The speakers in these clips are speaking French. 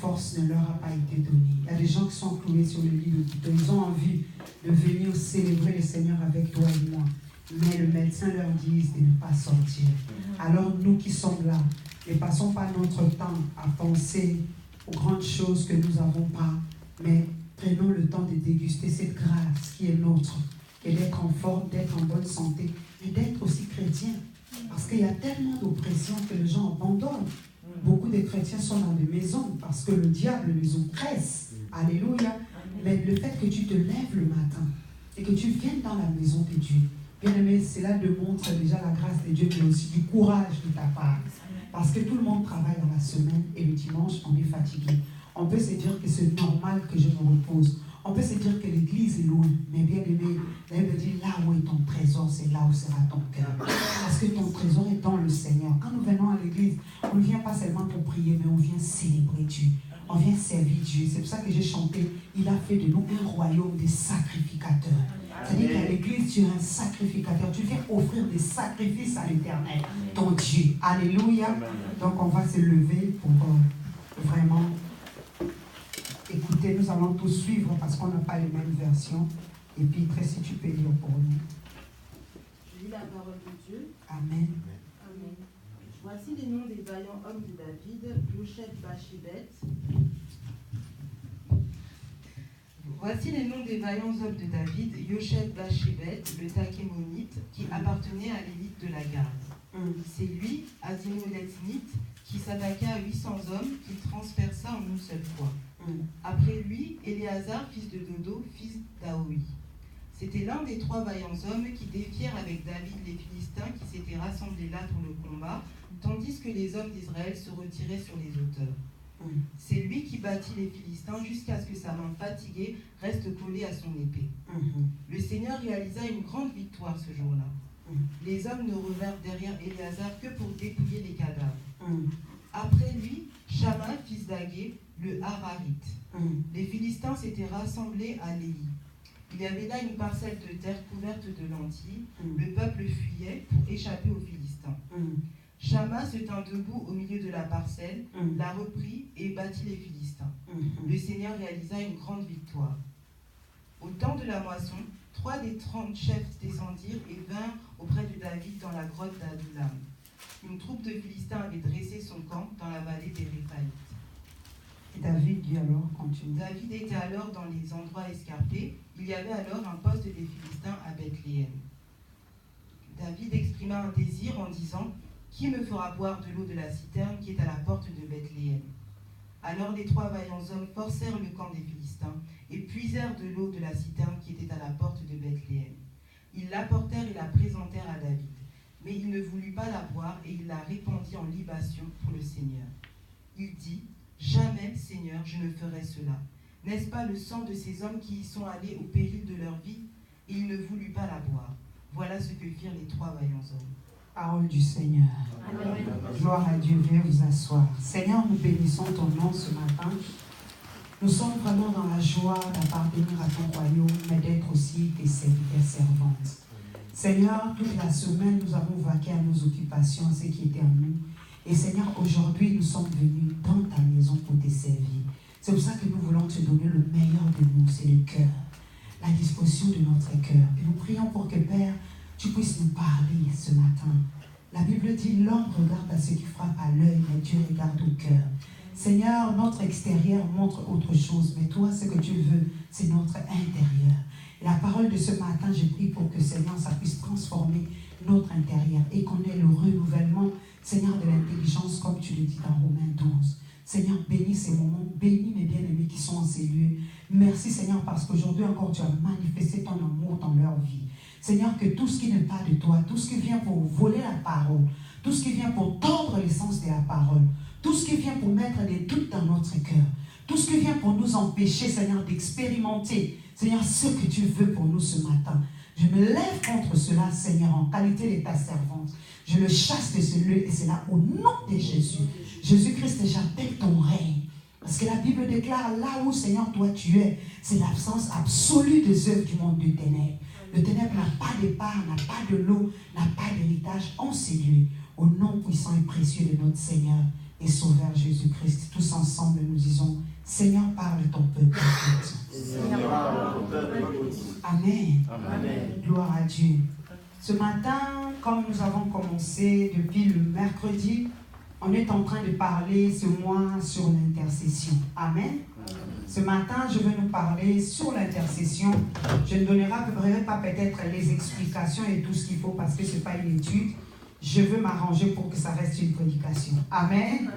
force ne leur a pas été donnée. Il y a des gens qui sont cloués sur le lit d'hôpital. Ils ont envie de venir célébrer le Seigneur avec toi et moi. Mais le médecin leur dit de ne pas sortir. Alors nous qui sommes là, ne passons pas notre temps à penser aux grandes choses que nous n'avons pas, mais prenons le temps de déguster cette grâce qui est nôtre, qui est d'être en forme, d'être en bonne santé, et d'être aussi chrétien. Parce qu'il y a tellement d'oppression que les gens abandonnent. Beaucoup de chrétiens sont dans des maisons parce que le diable les oppresse. Alléluia. Mais le fait que tu te lèves le matin et que tu viennes dans la maison de Dieu, bien aimé, cela démontre déjà la grâce de Dieu, mais aussi du courage de ta part. Parce que tout le monde travaille dans la semaine et le dimanche, on est fatigué. On peut se dire que c'est normal que je me repose. On peut se dire que l'église est loin. Mais bien aimé, la Bible dit là où est ton trésor, c'est là où sera ton cœur. Parce que ton trésor est dans le Seigneur. Quand nous venons à l'église, on ne vient pas seulement pour prier, mais on vient célébrer Dieu. On vient servir Dieu. C'est pour ça que j'ai chanté. Il a fait de nous un royaume des sacrificateurs. C'est-à-dire qu'à l'église, tu es un sacrificateur. Tu viens offrir des sacrifices à l'Éternel, ton Dieu. Alléluia. Donc on va se lever pour vraiment écouter. Nous allons tous suivre parce qu'on n'a pas les mêmes versions. Et puis, Tracy, tu peux lire pour nous. Je lis la parole de Dieu. Amen. Amen. Voici les noms des vaillants hommes de David, Yosheb-Bashébet. Voici les noms des vaillants hommes de David, Yosheb-Bashébet, le Takémonite, qui appartenait à l'élite de la garde. C'est lui, Azimolethnite, qui s'attaqua à 800 hommes, qu'il transperça en une seule fois. Après lui, Éléazar, fils de Dodo, fils d'Aoui. C'était l'un des 3 vaillants hommes qui défièrent avec David les Philistins qui s'étaient rassemblés là pour le combat, tandis que les hommes d'Israël se retiraient sur les hauteurs. C'est lui qui battit les Philistins jusqu'à ce que sa main fatiguée reste collée à son épée. Le Seigneur réalisa une grande victoire ce jour-là. Les hommes ne revinrent derrière Éléazar que pour dépouiller les cadavres. Après lui, Shama, fils d'Agé, le Hararite. Les Philistins s'étaient rassemblés à Léhi. Il y avait là une parcelle de terre couverte de lentilles. Le peuple fuyait pour échapper aux Philistins. Shama se tint debout au milieu de la parcelle, la reprit et battit les Philistins. Le Seigneur réalisa une grande victoire. Au temps de la moisson, 3 des 30 chefs descendirent et vinrent auprès de David dans la grotte d'Adullam. Une troupe de Philistins avait dressé son camp dans la vallée des Réphaïtes. Et David dit alors, continue. David était alors dans les endroits escarpés. Il y avait alors un poste des Philistins à Bethléem. David exprima un désir en disant « Qui me fera boire de l'eau de la citerne qui est à la porte de Bethléem ?» Alors les 3 vaillants hommes forcèrent le camp des Philistins et puisèrent de l'eau de la citerne qui était à la porte de Bethléem. Ils l'apportèrent et la présentèrent à David. Mais il ne voulut pas la boire et il la répandit en libation pour le Seigneur. Il dit « Jamais, Seigneur, je ne ferai cela. N'est-ce pas le sang de ces hommes qui y sont allés au péril de leur vie ?» Et il ne voulut pas la boire. Voilà ce que firent les 3 vaillants hommes. Parole du Seigneur. Amen. Gloire à Dieu, viens vous asseoir. Seigneur, nous bénissons ton nom ce matin. Nous sommes vraiment dans la joie d'appartenir à ton royaume, mais d'être aussi tes serviteurs servantes. Seigneur, toute la semaine, nous avons vaqué à nos occupations, à ce qui était en nous. Et Seigneur, aujourd'hui, nous sommes venus dans ta maison pour te servir. C'est pour ça que nous voulons te donner le meilleur de nous, c'est le cœur, la disposition de notre cœur. Et nous prions pour que, Père, tu puisses nous parler ce matin. La Bible dit, l'homme regarde à ce qui frappe à l'œil, mais Dieu regarde au cœur. Seigneur, notre extérieur montre autre chose, mais toi, ce que tu veux, c'est notre intérieur. Et la parole de ce matin, je prie pour que, Seigneur, ça puisse transformer notre intérieur et qu'on ait le renouvellement, Seigneur, de l'intelligence, comme tu le dis dans Romains 12. Seigneur, bénis ces moments, bénis mes bien-aimés qui sont en ces lieux. Merci, Seigneur, parce qu'aujourd'hui encore, tu as manifesté ton amour dans leur vie. Seigneur, que tout ce qui n'est pas de toi, tout ce qui vient pour voler la parole, tout ce qui vient pour tordre l'essence de la parole, tout ce qui vient pour mettre des doutes dans notre cœur, tout ce qui vient pour nous empêcher, Seigneur, d'expérimenter, Seigneur, ce que tu veux pour nous ce matin. Je me lève contre cela, Seigneur, en qualité de ta servante. Je le chasse de ce lieu et c'est là au nom de Jésus. Jésus-Christ, j'appelle ton règne. Parce que la Bible déclare, là où, Seigneur, toi tu es, c'est l'absence absolue des œuvres du monde de ténèbres. Le ténèbre n'a pas de part, n'a pas de lot, n'a pas d'héritage en ces lieux. Au nom puissant et précieux de notre Seigneur et Sauveur Jésus-Christ. Tous ensemble, nous disons, Seigneur, parle ton peuple. Amen. Amen. Gloire à Dieu. Ce matin, comme nous avons commencé depuis le mercredi, on est en train de parler ce mois sur l'intercession. Amen. Ce matin, je vais nous parler sur l'intercession. Je ne donnerai pas peut-être les explications et tout ce qu'il faut parce que ce n'est pas une étude. Je veux m'arranger pour que ça reste une prédication. Amen. Amen.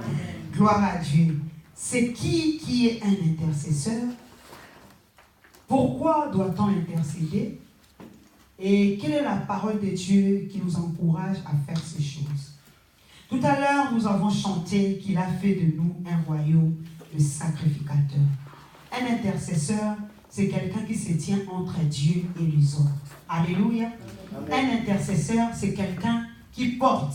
Gloire à Dieu. C'est qui est un intercesseur? Pourquoi doit-on intercéder? Et quelle est la parole de Dieu qui nous encourage à faire ces choses? Tout à l'heure, nous avons chanté qu'il a fait de nous un royaume de sacrificateurs. Un intercesseur, c'est quelqu'un qui se tient entre Dieu et les hommes. Alléluia. Amen. Un intercesseur, c'est quelqu'un qui porte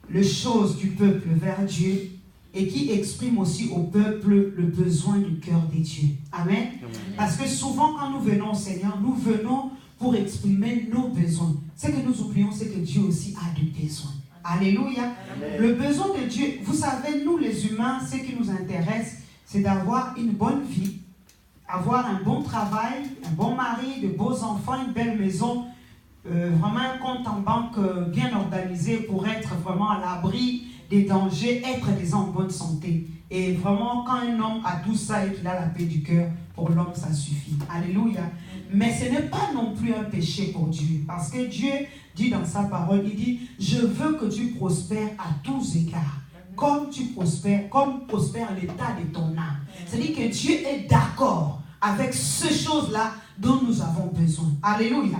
les choses du peuple vers Dieu et qui exprime aussi au peuple le besoin du cœur des dieux. Amen. Amen. Parce que souvent, quand nous venons au Seigneur, nous venons pour exprimer nos besoins. Ce que nous oublions, c'est que Dieu aussi a des besoins. Alléluia. Amen. Le besoin de Dieu, vous savez, nous les humains, ce qui nous intéresse, c'est d'avoir une bonne vie, avoir un bon travail, un bon mari, de beaux enfants, une belle maison, vraiment un compte en banque bien organisé pour être vraiment à l'abri des dangers, être des gens en bonne santé. Et vraiment, quand un homme a tout ça et qu'il a la paix du cœur, pour l'homme, ça suffit. Alléluia. Mais ce n'est pas non plus un péché pour Dieu. Parce que Dieu dit dans sa parole, il dit, je veux que tu prospères à tous égards. Comme tu prospères, comme prospère l'état de ton âme. C'est-à-dire que Dieu est d'accord avec ces choses-là dont nous avons besoin. Alléluia.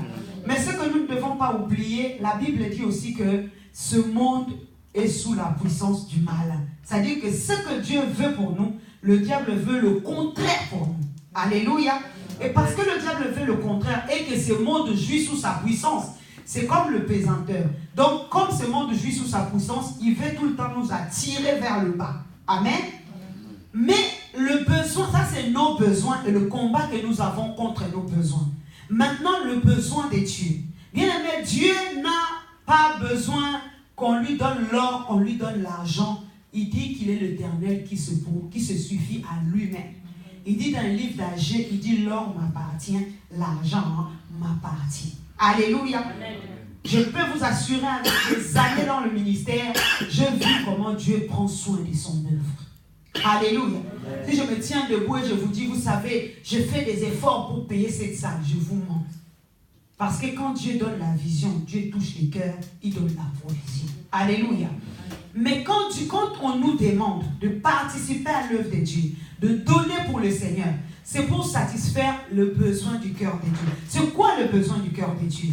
Mais ce que nous ne devons pas oublier, la Bible dit aussi que ce monde est sous la puissance du mal. C'est-à-dire que ce que Dieu veut pour nous, le diable veut le contraire pour nous. Alléluia. Et parce que le diable veut le contraire et que ce monde jouit sous sa puissance, c'est comme le pesanteur. Donc, comme ce monde jouit sous sa puissance, il veut tout le temps nous attirer vers le bas. Amen. Mais le besoin, ça c'est nos besoins et le combat que nous avons contre nos besoins. Maintenant, le besoin de Dieu. Bien aimé, Dieu n'a pas besoin qu'on lui donne l'or, qu'on lui donne l'argent. Il dit qu'il est l'Éternel qui se suffit à lui-même. Il dit dans le livre d'Agé, il dit l'or m'appartient, l'argent m'appartient. Alléluia. Amen. Je peux vous assurer, avec des années dans le ministère, j'ai vu comment Dieu prend soin de son œuvre. Alléluia. Amen. Si je me tiens debout et je vous dis, vous savez, je fais des efforts pour payer cette salle, je vous mens. Parce que quand Dieu donne la vision, Dieu touche les cœurs, il donne la provision. Alléluia. Mais quand on nous demande de participer à l'œuvre de Dieu, de donner pour le Seigneur, c'est pour satisfaire le besoin du cœur de Dieu. C'est quoi le besoin du cœur de Dieu?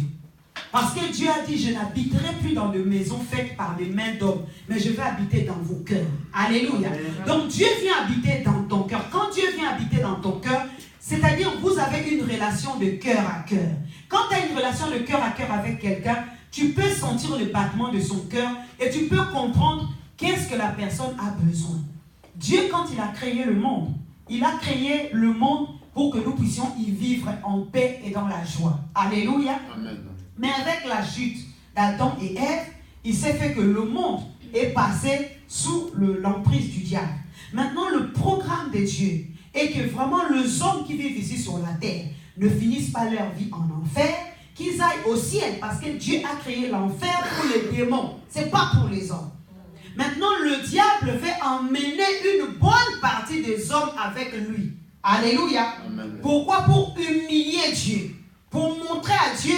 Parce que Dieu a dit, je n'habiterai plus dans des maisons faites par des mains d'hommes, mais je vais habiter dans vos cœurs. Alléluia. Donc Dieu vient habiter dans ton cœur. Quand Dieu vient habiter dans ton cœur, c'est-à-dire vous avez une relation de cœur à cœur. Quand tu as une relation de cœur à cœur avec quelqu'un, tu peux sentir le battement de son cœur et tu peux comprendre qu'est-ce que la personne a besoin. Dieu, quand il a créé le monde, il a créé le monde pour que nous puissions y vivre en paix et dans la joie. Alléluia. Amen. Mais avec la chute d'Adam et Ève, il s'est fait que le monde est passé sous l'emprise du diable. Maintenant, le programme de Dieu est que vraiment les hommes qui vivent ici sur la terre ne finissent pas leur vie en enfer, qu'ils aillent au ciel, parce que Dieu a créé l'enfer pour les démons, c'est pas pour les hommes. Maintenant, le diable veut emmener une bonne partie des hommes avec lui. Alléluia. Amen. Pourquoi? Pour humilier Dieu, pour montrer à Dieu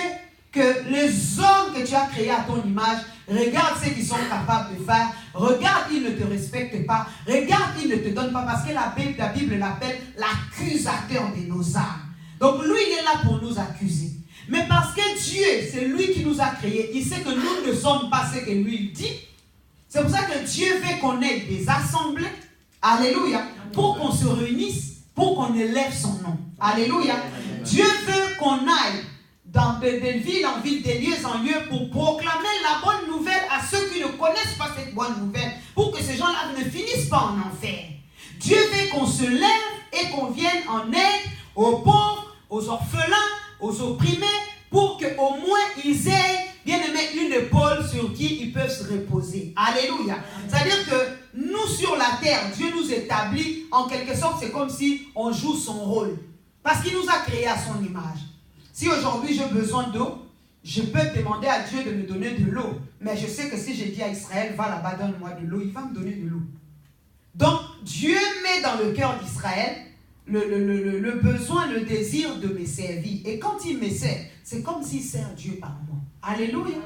que les hommes que tu as créés à ton image, regarde ce qu'ils sont capables de faire, regarde, ils ne te respectent pas, regarde, ils ne te donnent pas, parce que la Bible l'appelle l'accusateur de nos âmes. Donc lui, il est là pour nous accuser. Mais parce que Dieu, c'est lui qui nous a créés, il sait que nous ne sommes pas ce que lui dit. C'est pour ça que Dieu veut qu'on ait des assemblées, alléluia, pour qu'on se réunisse, pour qu'on élève son nom. Alléluia. Dieu veut qu'on aille dans des villes en ville, des lieux en lieux, pour proclamer la bonne nouvelle à ceux qui ne connaissent pas cette bonne nouvelle, pour que ces gens-là ne finissent pas en enfer. Dieu veut qu'on se lève et qu'on vienne en aide aux pauvres, aux orphelins, aux opprimés, pour qu'au moins ils aient, bien aimé, une épaule sur qui ils peuvent se reposer. Alléluia. C'est-à-dire que nous sur la terre, Dieu nous établit, en quelque sorte, c'est comme si on joue son rôle. Parce qu'il nous a créés à son image. Si aujourd'hui j'ai besoin d'eau, je peux demander à Dieu de me donner de l'eau. Mais je sais que si je dis à Israël, va là-bas, donne-moi de l'eau, il va me donner de l'eau. Donc, Dieu met dans le cœur d'Israël le besoin, le désir de me servir. Et quand il me sert, c'est comme s'il sert Dieu par moi. Alléluia.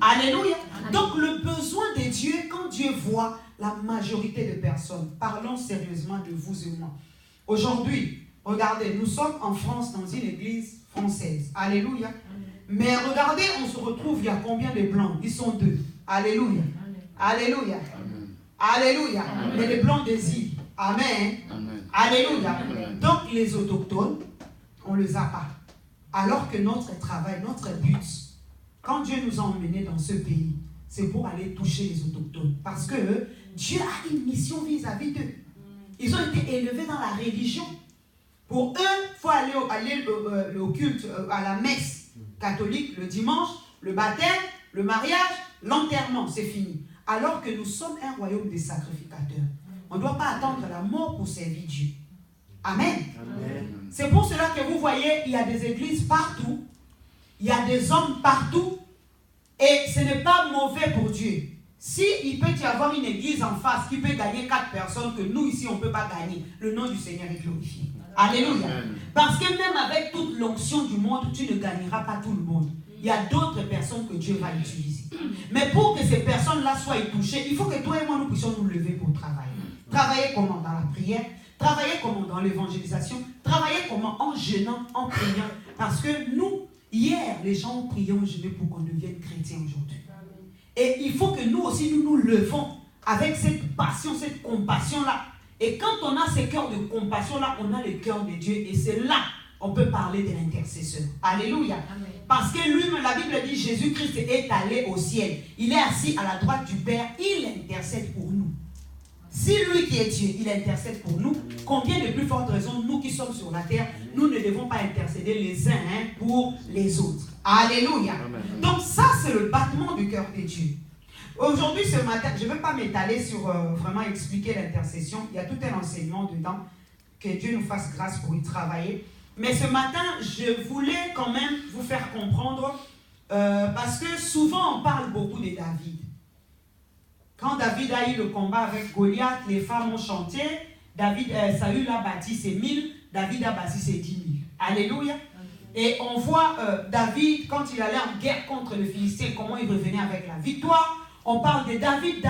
Alléluia. Donc, le besoin de Dieu, quand Dieu voit la majorité de personnes, parlons sérieusement de vous et moi. Aujourd'hui, regardez, nous sommes en France dans une église française. Alléluia. Mais regardez, on se retrouve, il y a combien de blancs? Ils sont 2. Alléluia. Alléluia. Alléluia. Mais les blancs des îles. Amen. Alléluia. Donc les autochtones, on ne les a pas. Alors que notre travail, notre but, quand Dieu nous a emmenés dans ce pays, c'est pour aller toucher les autochtones. Parce que Dieu a une mission vis-à-vis d'eux. Ils ont été élevés dans la religion. Pour eux, il faut aller au culte, à la messe catholique le dimanche, le baptême, le mariage, l'enterrement, c'est fini. Alors que nous sommes un royaume des sacrificateurs. On ne doit pas attendre la mort pour servir Dieu. Amen. Amen. C'est pour cela que vous voyez, il y a des églises partout, il y a des hommes partout, et ce n'est pas mauvais pour Dieu. Si il peut y avoir une église en face qui peut gagner 4 personnes que nous ici on ne peut pas gagner, le nom du Seigneur est glorifié. Alléluia. Parce que même avec toute l'onction du monde, tu ne gagneras pas tout le monde. Il y a d'autres personnes que Dieu va utiliser. Mais pour que ces personnes-là soient touchées, il faut que toi et moi nous puissions nous lever pour travailler. Travailler comment? Dans la prière. Travailler comment? Dans l'évangélisation. Travailler comment? En jeûnant, en priant. Parce que nous, hier, les gens ont prié en jeûnant pour qu'on devienne chrétiens aujourd'hui. Et il faut que nous aussi, nous nous levons avec cette passion, cette compassion-là. Et quand on a ces cœurs de compassion-là, on a le cœur de Dieu. Et c'est là on peut parler de l'intercesseur. Alléluia. Amen. Parce que lui-même, la Bible dit, Jésus-Christ est allé au ciel. Il est assis à la droite du Père. Il intercède pour nous. Si lui qui est Dieu, il intercède pour nous, combien de plus fortes raisons, nous qui sommes sur la terre, nous ne devons pas intercéder les uns pour les autres. Alléluia. Amen. Donc ça, c'est le battement du cœur de Dieu. Aujourd'hui, ce matin, je ne vais pas m'étaler sur vraiment expliquer l'intercession. Il y a tout un enseignement dedans. Que Dieu nous fasse grâce pour y travailler. Mais ce matin, je voulais quand même vous faire comprendre, parce que souvent on parle beaucoup de David. Quand David a eu le combat avec Goliath, les femmes ont chanté, Saül a bâti ses 1000, David a bâti ses 10 000. Alléluia. Et on voit David, quand il allait en guerre contre le Philistin, comment il revenait avec la victoire. On parle de David.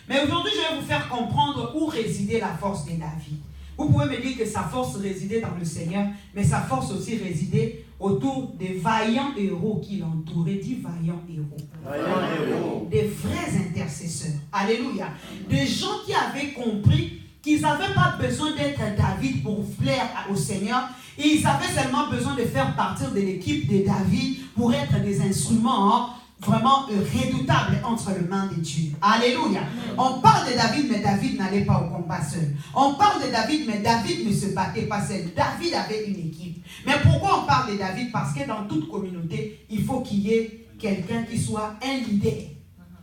Mais aujourd'hui, je vais vous faire comprendre où résidait la force de David. Vous pouvez me dire que sa force résidait dans le Seigneur, mais sa force aussi résidait autour des vaillants héros qui l'entouraient. Dit vaillants héros. Des vrais intercesseurs. Alléluia. Des gens qui avaient compris qu'ils n'avaient pas besoin d'être David pour plaire au Seigneur. Ils avaient seulement besoin de faire partir de l'équipe de David pour être des instruments vraiment redoutable entre les mains de Dieu. Alléluia. On parle de David, mais David n'allait pas au combat seul. On parle de David, mais David ne se battait pas seul. David avait une équipe. Mais pourquoi on parle de David? Parce que dans toute communauté, il faut qu'il y ait quelqu'un qui soit un leader.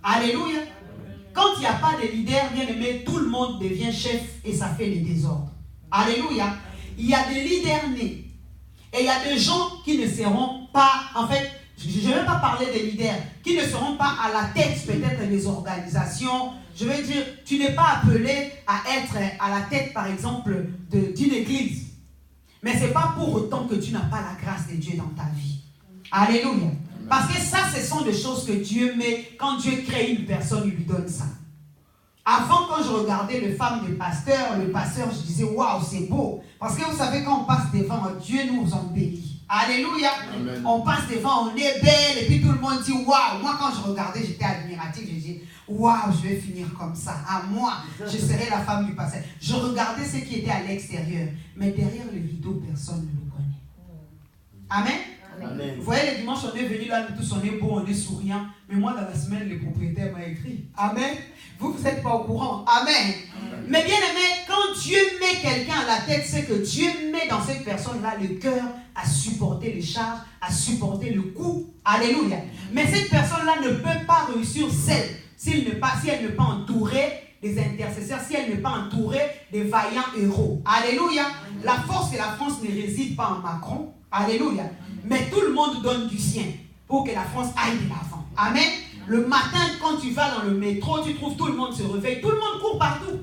Alléluia. Quand il n'y a pas de leader, bien aimé, tout le monde devient chef et ça fait le désordre. Alléluia. Il y a des leaders nés. Et il y a des gens qui ne seront pas, en fait, je ne vais pas parler des leaders qui ne seront pas à la tête peut-être des organisations. Je veux dire, tu n'es pas appelé à être à la tête, par exemple, d'une église. Mais ce n'est pas pour autant que tu n'as pas la grâce de Dieu dans ta vie. Alléluia. Parce que ça, ce sont des choses que Dieu met. Quand Dieu crée une personne, il lui donne ça. Avant, quand je regardais les femmes des pasteurs, le pasteur, je disais, waouh, c'est beau. Parce que vous savez, quand on passe devant, Dieu nous embellit. Alléluia. Amen. On passe devant, on est belle, et puis tout le monde dit waouh. Moi, quand je regardais, j'étais admirative. Je dis waouh, je vais finir comme ça. À moi, je serai la femme du pasteur. Je regardais ce qui était à l'extérieur, mais derrière le rideau, personne ne le connaît. Amen. Amen. Vous voyez, le dimanche, on est venu là, nous tous, on est beau, on est souriant. Mais moi, dans la semaine, le propriétaire m'a écrit. Amen. Vous n'êtes pas au courant. Amen. Amen. Mais bien aimé, quand Dieu met quelqu'un à la tête, c'est que Dieu met dans cette personne-là le cœur à supporter les charges, à supporter le coup. Alléluia. Mais cette personne-là ne peut pas réussir seule. Si elle n'est pas entourée des intercesseurs si elle n'est pas entourée des vaillants héros. Alléluia. La force de la France ne réside pas en Macron. Alléluia. Mais tout le monde donne du sien pour que la France aille de l'avant. Amen. Le matin, quand tu vas dans le métro, tu trouves tout le monde se réveille, tout le monde court partout.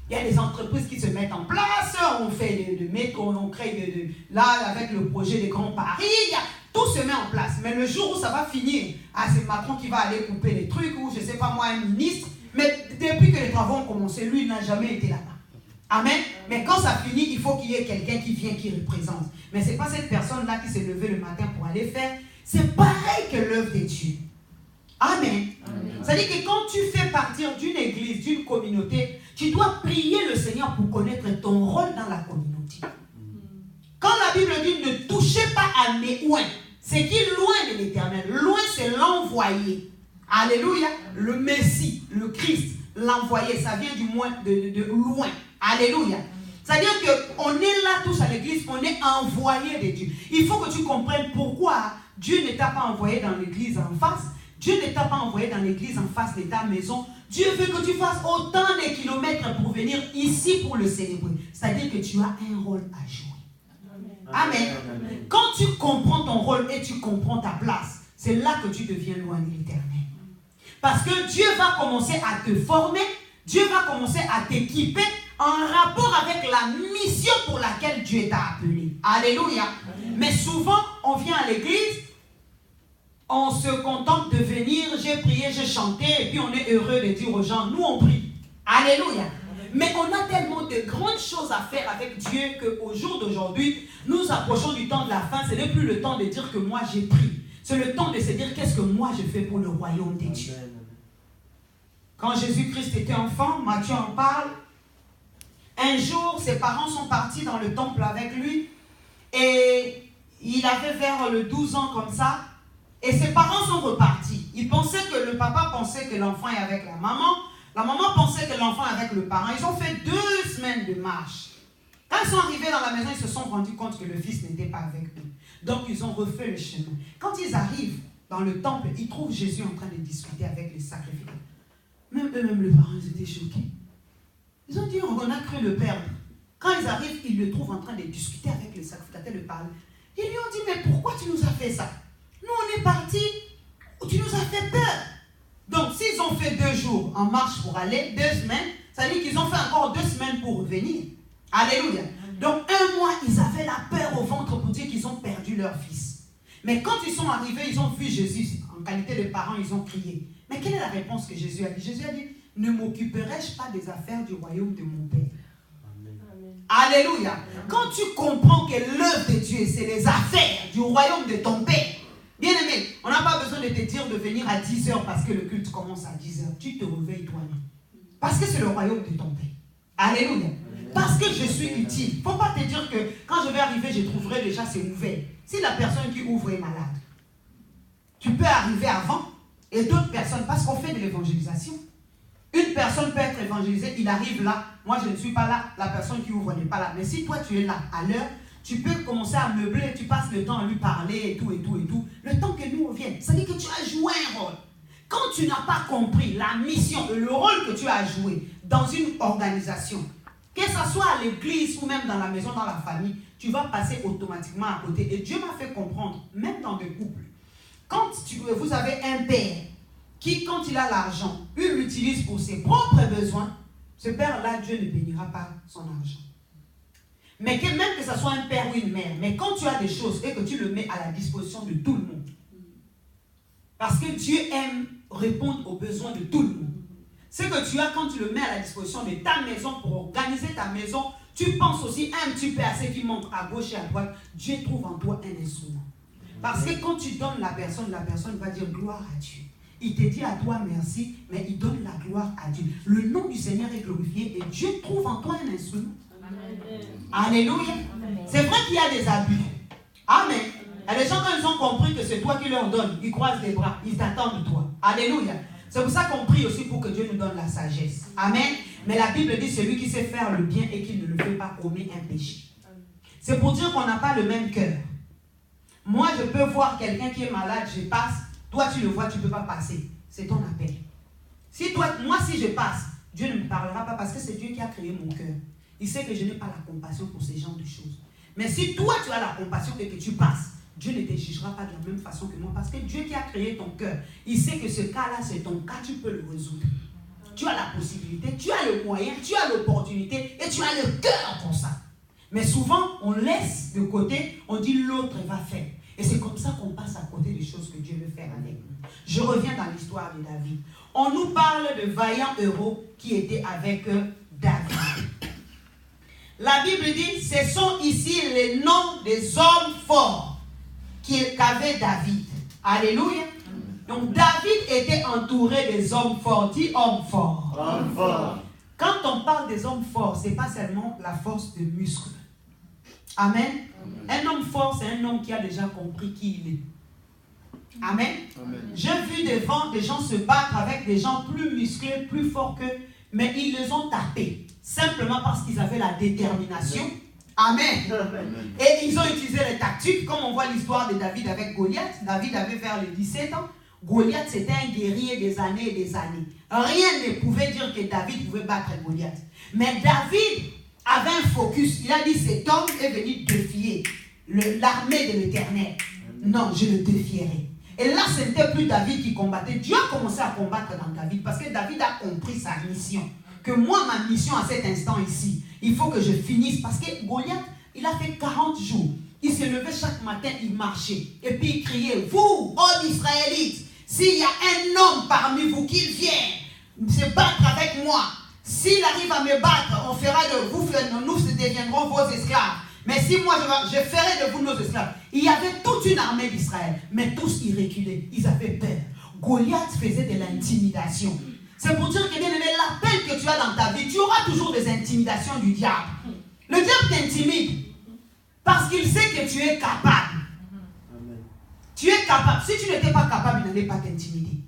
Il y a des entreprises qui se mettent en place, on fait de métro, on crée là, avec le projet des Grands Paris, tout se met en place. Mais le jour où ça va finir, c'est Macron qui va aller couper les trucs, ou je ne sais pas moi, un ministre. Mais depuis que les travaux ont commencé, lui, il n'a jamais été là-bas. Amen. Mais quand ça finit, il faut qu'il y ait quelqu'un qui vient, qui représente. Mais ce n'est pas cette personne-là qui s'est levée le matin pour aller faire. C'est pareil que l'œuvre de Dieu. Amen. C'est-à-dire que quand tu fais partir d'une église, d'une communauté, tu dois prier le Seigneur pour connaître ton rôle dans la communauté. Quand la Bible dit ne touchez pas à mes oins, c'est qui est loin de l'Éternel. Loin, c'est l'envoyé. Alléluia. Le Messie, le Christ, l'envoyé, ça vient du moins de loin. Alléluia. C'est-à-dire qu'on est là tous à l'église, on est envoyé de Dieu. Il faut que tu comprennes pourquoi Dieu ne t'a pas envoyé dans l'église en face. Dieu ne t'a pas envoyé dans l'église en face de ta maison. Dieu veut que tu fasses autant de kilomètres pour venir ici pour le célébrer. C'est-à-dire que tu as un rôle à jouer. Amen. Quand tu comprends ton rôle et tu comprends ta place, c'est là que tu deviens loin de l'Éternel. Parce que Dieu va commencer à te former, Dieu va commencer à t'équiper en rapport avec la mission pour laquelle Dieu t'a appelé. Alléluia. Mais souvent, on vient à l'église, on se contente de venir, j'ai prié, j'ai chanté, et puis on est heureux de dire aux gens, nous on prie. Alléluia. Mais on a tellement de grandes choses à faire avec Dieu qu'au jour d'aujourd'hui, nous approchons du temps de la fin. Ce n'est plus le temps de dire que moi j'ai pris. C'est le temps de se dire qu'est-ce que moi je fais pour le royaume de Dieu. Quand Jésus-Christ était enfant, Matthieu en parle. Un jour, ses parents sont partis dans le temple avec lui et il avait vers le 12 ans comme ça. Et ses parents sont repartis. Ils pensaient que le papa pensait que l'enfant est avec la maman. La maman pensait que l'enfant est avec le parent. Ils ont fait 2 semaines de marche. Quand ils sont arrivés dans la maison, ils se sont rendus compte que le fils n'était pas avec eux. Donc, ils ont refait le chemin. Quand ils arrivent dans le temple, ils trouvent Jésus en train de discuter avec les sacrificateurs. Même eux-mêmes, les parents, ils étaient choqués. Ils ont dit, on a cru le perdre. Quand ils arrivent, ils le trouvent en train de discuter avec les sacrificateurs, de parler. Ils lui ont dit, mais pourquoi tu nous as fait ça? Nous, on est partis, tu nous as fait peur. Donc, s'ils ont fait 2 jours en marche pour aller, 2 semaines, ça veut dire qu'ils ont fait encore 2 semaines pour revenir. Alléluia. Donc, 1 mois, ils avaient la peur au ventre pour dire qu'ils ont perdu leur fils. Mais quand ils sont arrivés, ils ont vu Jésus, en qualité de parents, ils ont crié. Mais quelle est la réponse que Jésus a dit? Jésus a dit, ne m'occuperai-je pas des affaires du royaume de mon Père? Amen. Alléluia. Quand tu comprends que l'œuvre de Dieu, c'est les affaires du royaume de ton Père, bien aimé, on n'a pas besoin de te dire de venir à 10h parce que le culte commence à 10h. Tu te réveilles toi-même. Parce que c'est le royaume de ton Père. Alléluia. Parce que je suis utile. Il ne faut pas te dire que quand je vais arriver, je trouverai déjà c'est ouvert. Si la personne qui ouvre est malade, tu peux arriver avant et d'autres personnes, parce qu'on fait de l'évangélisation. Une personne peut être évangélisée, il arrive là, moi je ne suis pas là, la personne qui ouvre n'est pas là. Mais si toi tu es là à l'heure, tu peux commencer à meubler, tu passes le temps à lui parler et tout, et tout, et tout. Le temps que nous on vienne, ça veut dire que tu as joué un rôle. Quand tu n'as pas compris la mission et le rôle que tu as joué dans une organisation, que ce soit à l'église ou même dans la maison, dans la famille, tu vas passer automatiquement à côté. Et Dieu m'a fait comprendre, même dans des couples, quand vous avez un père qui, quand il a l'argent, il l'utilise pour ses propres besoins, ce père-là, Dieu ne bénira pas son argent. Mais que, même que ce soit un père ou une mère, mais quand tu as des choses et que tu le mets à la disposition de tout le monde, parce que Dieu aime répondre aux besoins de tout le monde. Ce que tu as quand tu le mets à la disposition de ta maison pour organiser ta maison, tu penses aussi un petit peu à ce qui montre à gauche et à droite. Dieu trouve en toi un instrument. Parce que quand tu donnes la personne va dire gloire à Dieu. Il te dit à toi merci, mais il donne la gloire à Dieu. Le nom du Seigneur est glorifié et Dieu trouve en toi un instrument. Amen. Alléluia. C'est vrai qu'il y a des abus. Amen. Et les gens, quand ils ont compris que c'est toi qui leur donnes, ils croisent les bras, ils t'attendent de toi. Alléluia. C'est pour ça qu'on prie aussi pour que Dieu nous donne la sagesse. Amen. Mais la Bible dit celui qui sait faire le bien et qui ne le fait pas commet un péché. C'est pour dire qu'on n'a pas le même cœur. Moi, je peux voir quelqu'un qui est malade, je passe. Toi, tu le vois, tu ne peux pas passer. C'est ton appel. Si toi, moi, si je passe, Dieu ne me parlera pas parce que c'est Dieu qui a créé mon cœur. Il sait que je n'ai pas la compassion pour ces genres de choses. Mais si toi, tu as la compassion et que tu passes, Dieu ne te jugera pas de la même façon que moi. Parce que Dieu qui a créé ton cœur, il sait que ce cas-là, c'est ton cas, tu peux le résoudre. Tu as la possibilité, tu as le moyen, tu as l'opportunité et tu as le cœur pour ça. Mais souvent, on laisse de côté, on dit l'autre va faire. Et c'est comme ça qu'on passe à côté des choses que Dieu veut faire avec nous. Je reviens dans l'histoire de David. On nous parle de vaillants héros qui étaient avec David. La Bible dit, ce sont ici les noms des hommes forts qu'avait David. Alléluia. Donc David était entouré des hommes forts. Dis hommes forts. Hommes forts. Quand on parle des hommes forts, ce n'est pas seulement la force de muscle. Amen. Un homme fort, c'est un homme qui a déjà compris qui il est. Amen. J'ai vu devant des gens se battre avec des gens plus musclés, plus forts qu'eux, mais ils les ont tapés. Simplement parce qu'ils avaient la détermination. Amen. Et ils ont utilisé les tactiques, comme on voit l'histoire de David avec Goliath. David avait vers les 17 ans. Goliath, c'était un guerrier des années et des années. Rien ne pouvait dire que David pouvait battre Goliath. Mais David avait un focus. Il a dit, cet homme est venu défier l'armée de l'Éternel. Non, je le défierai. Et là, ce n'était plus David qui combattait. Dieu a commencé à combattre dans David parce que David a compris sa mission. Que moi, ma mission à cet instant ici, il faut que je finisse. Parce que Goliath, il a fait 40 jours. Il se levait chaque matin, il marchait. Et puis il criait, vous, hommes israélites, s'il y a un homme parmi vous qui vient se battre avec moi, s'il arrive à me battre, on fera de vous, nous deviendrons vos esclaves. Mais si moi, je ferai de vous nos esclaves. Il y avait toute une armée d'Israël, mais tous ils reculaient, ils avaient peur. Goliath faisait de l'intimidation. C'est pour dire que, bien aimé, l'appel que tu as dans ta vie, tu auras toujours des intimidations du diable. Le diable t'intimide parce qu'il sait que tu es capable. Tu es capable. Si tu n'étais pas capable, il n'allait pas t'intimider.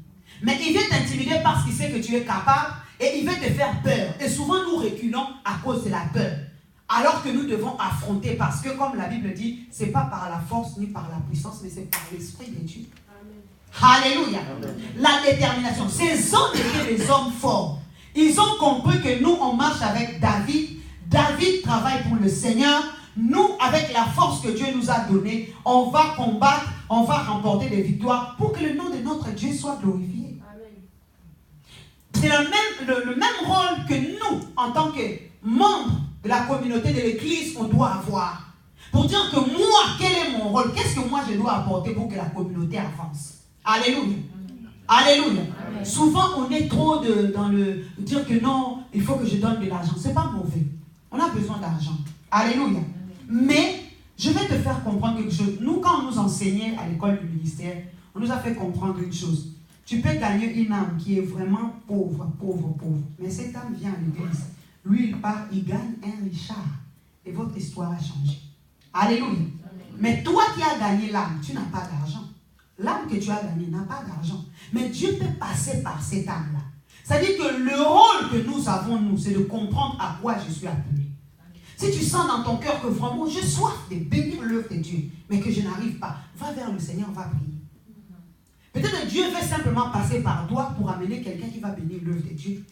Mais il vient t'intimider parce qu'il sait que tu es capable et il veut te faire peur. Et souvent, nous reculons à cause de la peur. Alors que nous devons affronter parce que, comme la Bible dit, ce n'est pas par la force ni par la puissance, mais c'est par l'Esprit de Dieu. Alléluia. La détermination. Ces hommes étaient des hommes forts. Ils ont compris que nous, on marche avec David. David travaille pour le Seigneur. Nous, avec la force que Dieu nous a donnée, on va combattre, on va remporter des victoires pour que le nom de notre Dieu soit glorifié. C'est le même rôle que nous, en tant que membres de la communauté de l'Église, on doit avoir. Pour dire que moi, quel est mon rôle? Qu'est-ce que moi je dois apporter pour que la communauté avance? Alléluia. Alléluia. Amen. Souvent, on est trop dans le dire que non, il faut que je donne de l'argent. Ce n'est pas mauvais. On a besoin d'argent. Alléluia. Amen. Mais, je vais te faire comprendre quelque chose. Nous, quand on nous enseignait à l'école du ministère, on nous a fait comprendre une chose. Tu peux gagner une âme qui est vraiment pauvre. Mais cette âme vient à l'église. Lui, il part, il gagne un richard. Et votre histoire a changé. Alléluia. Amen. Mais toi qui as gagné l'âme, tu n'as pas d'argent. L'âme que tu as gagnée n'a pas d'argent. Mais Dieu peut passer par cette âme-là. C'est-à-dire que le rôle que nous avons, nous, c'est de comprendre à quoi je suis appelé. Si tu sens dans ton cœur que vraiment j'ai soif de bénir l'œuvre de Dieu, mais que je n'arrive pas, va vers le Seigneur, va prier. Peut-être que Dieu veut simplement passer par toi pour amener quelqu'un qui va bénir l'œuvre de Dieu.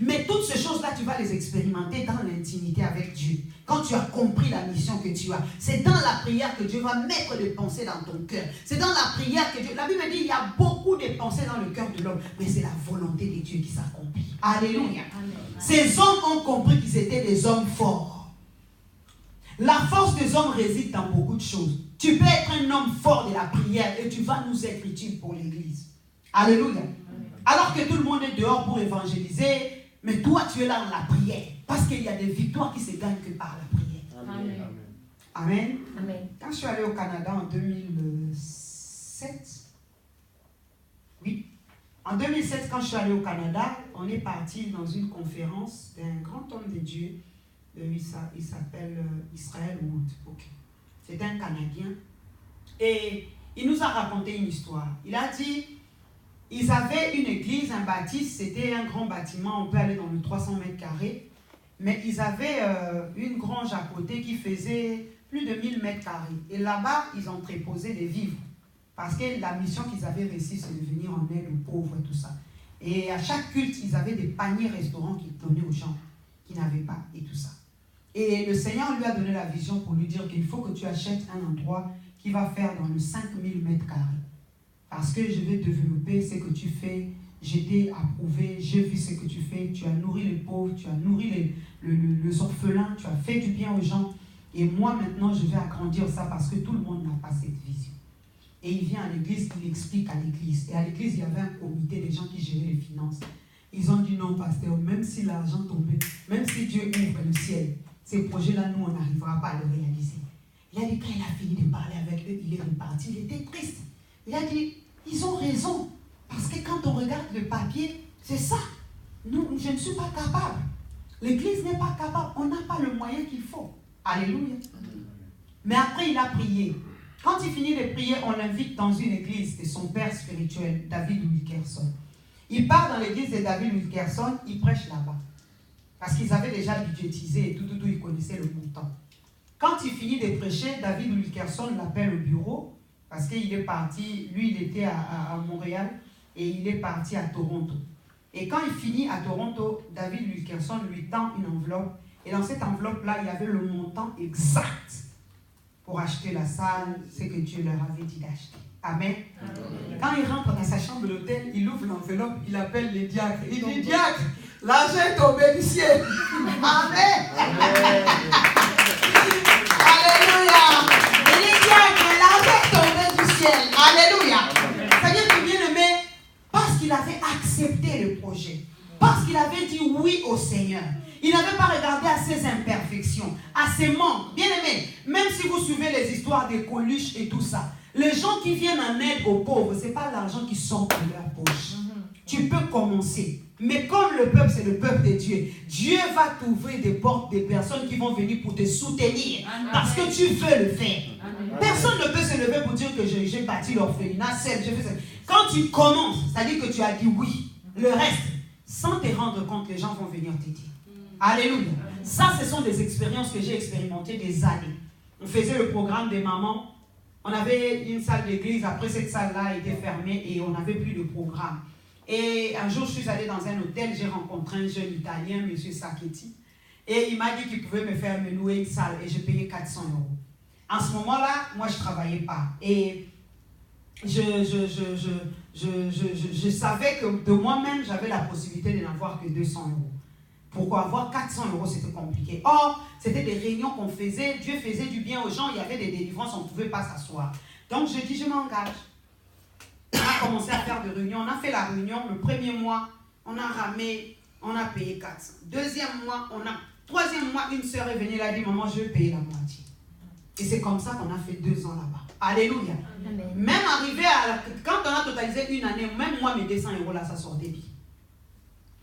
Mais toutes ces choses-là, tu vas les expérimenter dans l'intimité avec Dieu. Quand tu as compris la mission que tu as, c'est dans la prière que Dieu va mettre des pensées dans ton cœur. C'est dans la prière que Dieu... La Bible dit qu'il y a beaucoup de pensées dans le cœur de l'homme, mais c'est la volonté de Dieu qui s'accomplit. Alléluia. Amen. Ces hommes ont compris qu'ils étaient des hommes forts. La force des hommes réside dans beaucoup de choses. Tu peux être un homme fort de la prière et tu vas nous être utile pour l'Église. Alléluia. Alors que tout le monde est dehors pour évangéliser, mais toi tu es là dans la prière. Parce qu'il y a des victoires qui se gagnent que par la prière. Amen. Amen. Amen. Quand je suis allée au Canada en 2007, oui, en 2007 quand je suis allée au Canada, on est parti dans une conférence d'un grand homme de Dieu. Il s'appelle Israël Wood. Okay. C'est un Canadien. Et il nous a raconté une histoire. Il a dit... Ils avaient une église, un bâtisse, c'était un grand bâtiment, on peut aller dans le 300 mètres carrés, mais ils avaient une grange à côté qui faisait plus de 1000 mètres carrés. Et là-bas, ils entreposaient des vivres, parce que la mission qu'ils avaient réussi, c'est de venir en aide aux pauvres et tout ça. Et à chaque culte, ils avaient des paniers restaurants qu'ils donnaient aux gens qui n'avaient pas et tout ça. Et le Seigneur lui a donné la vision pour lui dire qu'il faut que tu achètes un endroit qui va faire dans le 5000 mètres carrés. Parce que je vais développer ce que tu fais. J'ai été approuvé, j'ai vu ce que tu fais. Tu as nourri les pauvres, tu as nourri les orphelins, tu as fait du bien aux gens. Et moi, maintenant, je vais agrandir ça parce que tout le monde n'a pas cette vision. Et il vient à l'église, il explique à l'église. Et à l'église, il y avait un comité des gens qui géraient les finances. Ils ont dit non, pasteur, même si l'argent tombait, même si Dieu ouvre le ciel, ces projets-là, nous, on n'arrivera pas à le réaliser. Il a dit, quand il a fini de parler avec eux, il est reparti, il était triste. Il a dit, ils ont raison. Parce que quand on regarde le papier, c'est ça. Nous, je ne suis pas capable. L'église n'est pas capable. On n'a pas le moyen qu'il faut. Alléluia. Mais après, il a prié. Quand il finit de prier, on l'invite dans une église de son père spirituel, David Wilkerson. Il part dans l'église de David Wilkerson, il prêche là-bas. Parce qu'ils avaient déjà budgétisé et tout, ils connaissaient le montant. Quand il finit de prêcher, David Wilkerson l'appelle au bureau, parce qu'il est parti, lui il était à Montréal, et il est parti à Toronto. Et quand il finit à Toronto, David Wilkerson lui tend une enveloppe, et dans cette enveloppe-là, il y avait le montant exact pour acheter la salle, ce que Dieu leur avait dit d'acheter. Amen. Amen. Quand il rentre dans sa chambre d'hôtel, il ouvre l'enveloppe, il appelle les diacres. Il dit, diacre, l'argent est tombé du ciel. Amen. Alléluia. Il dit, diacre, l'argent est tombé du ciel. Alléluia. C'est-à-dire que bien aimé, parce qu'il avait accepté le projet, parce qu'il avait dit oui au Seigneur, il n'avait pas regardé à ses imperfections, à ses manques. Bien aimé, même si vous suivez les histoires des Coluche et tout ça, les gens qui viennent en aide aux pauvres, ce n'est pas l'argent qui sort de leur poche. Tu peux commencer. Mais comme le peuple, c'est le peuple de Dieu, Dieu va t'ouvrir des portes, des personnes qui vont venir pour te soutenir. Amen. Parce que tu veux le faire. Amen. Personne ne peut se lever pour dire que j'ai bâti l'orphelinat, quand tu commences, c'est-à-dire que tu as dit oui. Le reste, sans te rendre compte, les gens vont venir te dire. Alléluia. Ça, ce sont des expériences que j'ai expérimentées des années. On faisait le programme des mamans. On avait une salle d'église. Après, cette salle-là était fermée et on n'avait plus de programme. Et un jour, je suis allée dans un hôtel. J'ai rencontré un jeune Italien, M. Sacchetti. Et il m'a dit qu'il pouvait me louer une salle. Et je payais 400 €. En ce moment-là, moi, je ne travaillais pas. Et je savais que de moi-même, j'avais la possibilité de n'avoir que 200 €. Pourquoi avoir 400 €, c'était compliqué. Or, c'était des réunions qu'on faisait, Dieu faisait du bien aux gens, il y avait des délivrances, on ne pouvait pas s'asseoir. Donc, je dis, je m'engage. On a commencé à faire des réunions, on a fait la réunion, le premier mois, on a ramé, on a payé 400. Deuxième mois, troisième mois, une sœur est venue, elle a dit, maman, je vais payer la moitié. Et c'est comme ça qu'on a fait 2 ans là-bas. Alléluia. Amen. Même arrivé quand on a totalisé une année, même moi, mes 200 € là, ça sortait bien.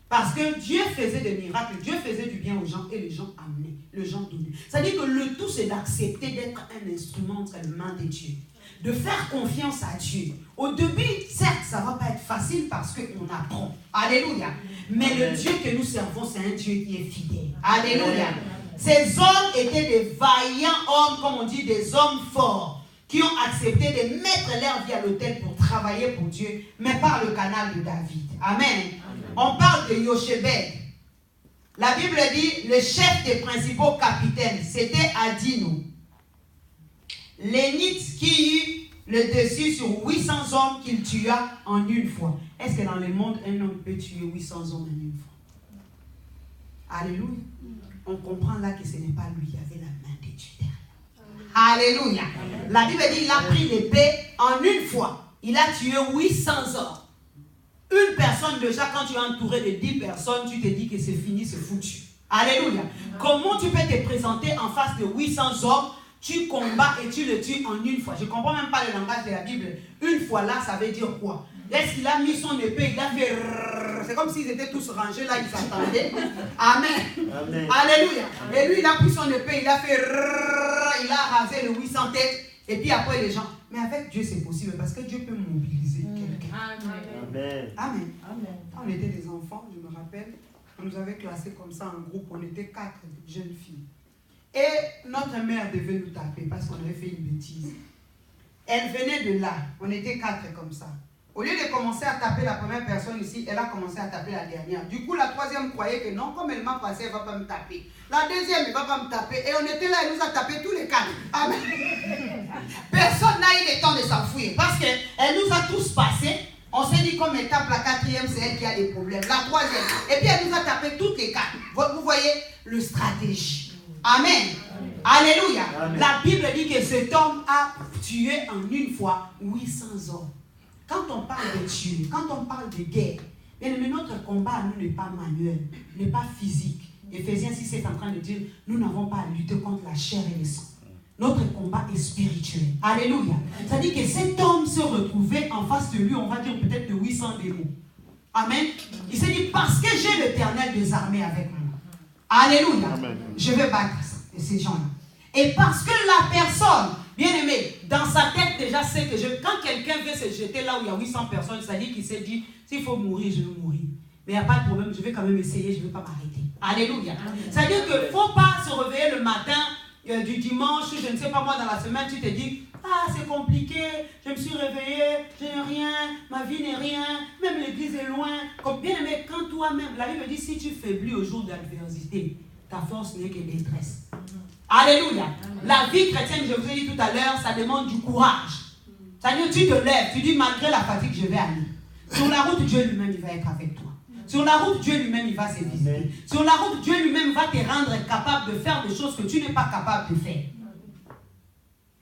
Parce que Dieu faisait des miracles, Dieu faisait du bien aux gens et les gens amenaient, les gens donnaient. C'est-à-dire que le tout, c'est d'accepter d'être un instrument entre les mains de Dieu. De faire confiance à Dieu. Au début, certes, ça ne va pas être facile parce qu'on apprend. Alléluia. Mais le Dieu que nous servons, c'est un Dieu qui est fidèle. Alléluia. Ces hommes étaient des vaillants hommes, comme on dit, des hommes forts, qui ont accepté de mettre leur vie à l'autel pour travailler pour Dieu, mais par le canal de David. Amen. On parle de Yochebed. La Bible dit, le chef des principaux capitaines, c'était Adino. Lénite qui eut le dessus sur 800 hommes qu'il tua en une fois. Est-ce que dans le monde, un homme peut tuer 800 hommes en une fois? Alléluia. On comprend là que ce n'est pas lui, il y avait la main de Dieu derrière. Alléluia. La Bible dit, il a pris l'épée en une fois. Il a tué 800 hommes. Une personne déjà, quand tu es entouré de 10 personnes, tu te dis que c'est fini, c'est foutu. Alléluia. Comment tu peux te présenter en face de 800 hommes, tu combats et tu le tues en une fois? Je ne comprends même pas le langage de la Bible. Une fois là, ça veut dire quoi? Est-ce qu'il a mis son épée, il a fait... C'est comme s'ils étaient tous rangés là, ils s'attendaient. Amen. Amen. Alléluia. Et lui, il a pris son épée, il a fait... Il a rasé le 800 têtes. Et puis après les gens... Mais avec Dieu, c'est possible parce que Dieu peut mobiliser quelqu'un. Amen. Amen. Amen. Quand on était des enfants, je me rappelle, on nous avait classés comme ça en groupe, on était 4 jeunes filles. Et notre mère devait nous taper parce qu'on avait fait une bêtise. Elle venait de là, on était 4 comme ça. Au lieu de commencer à taper la première personne ici, elle a commencé à taper la dernière. Du coup, la troisième croyait que non, comme elle m'a passé, elle ne va pas me taper. La deuxième, elle ne va pas me taper. Et on était là, elle nous a tapé tous les quatre. Amen. Personne n'a eu le temps de s'enfuir. Parce qu'elle nous a tous passés. On s'est dit, comme elle tape la quatrième, c'est elle qui a des problèmes. La troisième. Et puis, elle nous a tapé toutes les quatre. Vous voyez le stratégie. Amen. Alléluia. Amen. La Bible dit que cet homme a tué en une fois 800 hommes. Quand on parle de tuer, quand on parle de guerre, mais notre combat à nous n'est pas manuel, n'est pas physique. Éphésiens 6 est en train de dire, nous n'avons pas à lutter contre la chair et le sang. Notre combat est spirituel. Alléluia. Ça dit que cet homme se retrouvait en face de lui, on va dire peut-être de 800 démons. Amen. Il s'est dit, parce que j'ai l'Éternel des armées avec moi. Alléluia. Amen. Je vais battre ces gens-là. Et parce que la personne, bien aimé, dans sa tête déjà sait que quand quelqu'un veut se jeter là où il y a 800 personnes, ça dit qu'il s'est dit, s'il faut mourir, je vais mourir. Mais il n'y a pas de problème, je vais quand même essayer, je ne vais pas m'arrêter. Alléluia. C'est-à-dire qu'il ne faut pas se réveiller le matin du dimanche, je ne sais pas moi, dans la semaine, tu te dis, ah, c'est compliqué, je me suis réveillé, je n'ai rien, ma vie n'est rien, même l'église est loin. Comme bien aimé, quand toi-même, la Bible dit, si tu faiblis au jour d'adversité, ta force n'est que détresse. Alléluia. La vie chrétienne, je vous ai dit tout à l'heure, ça demande du courage. C'est-à-dire, tu te lèves, tu dis, malgré la fatigue, je vais aller. Sur la route, Dieu lui-même, il va être avec toi. Sur la route, Dieu lui-même, il va se visiter. Sur la route, Dieu lui-même va te rendre capable de faire des choses que tu n'es pas capable de faire.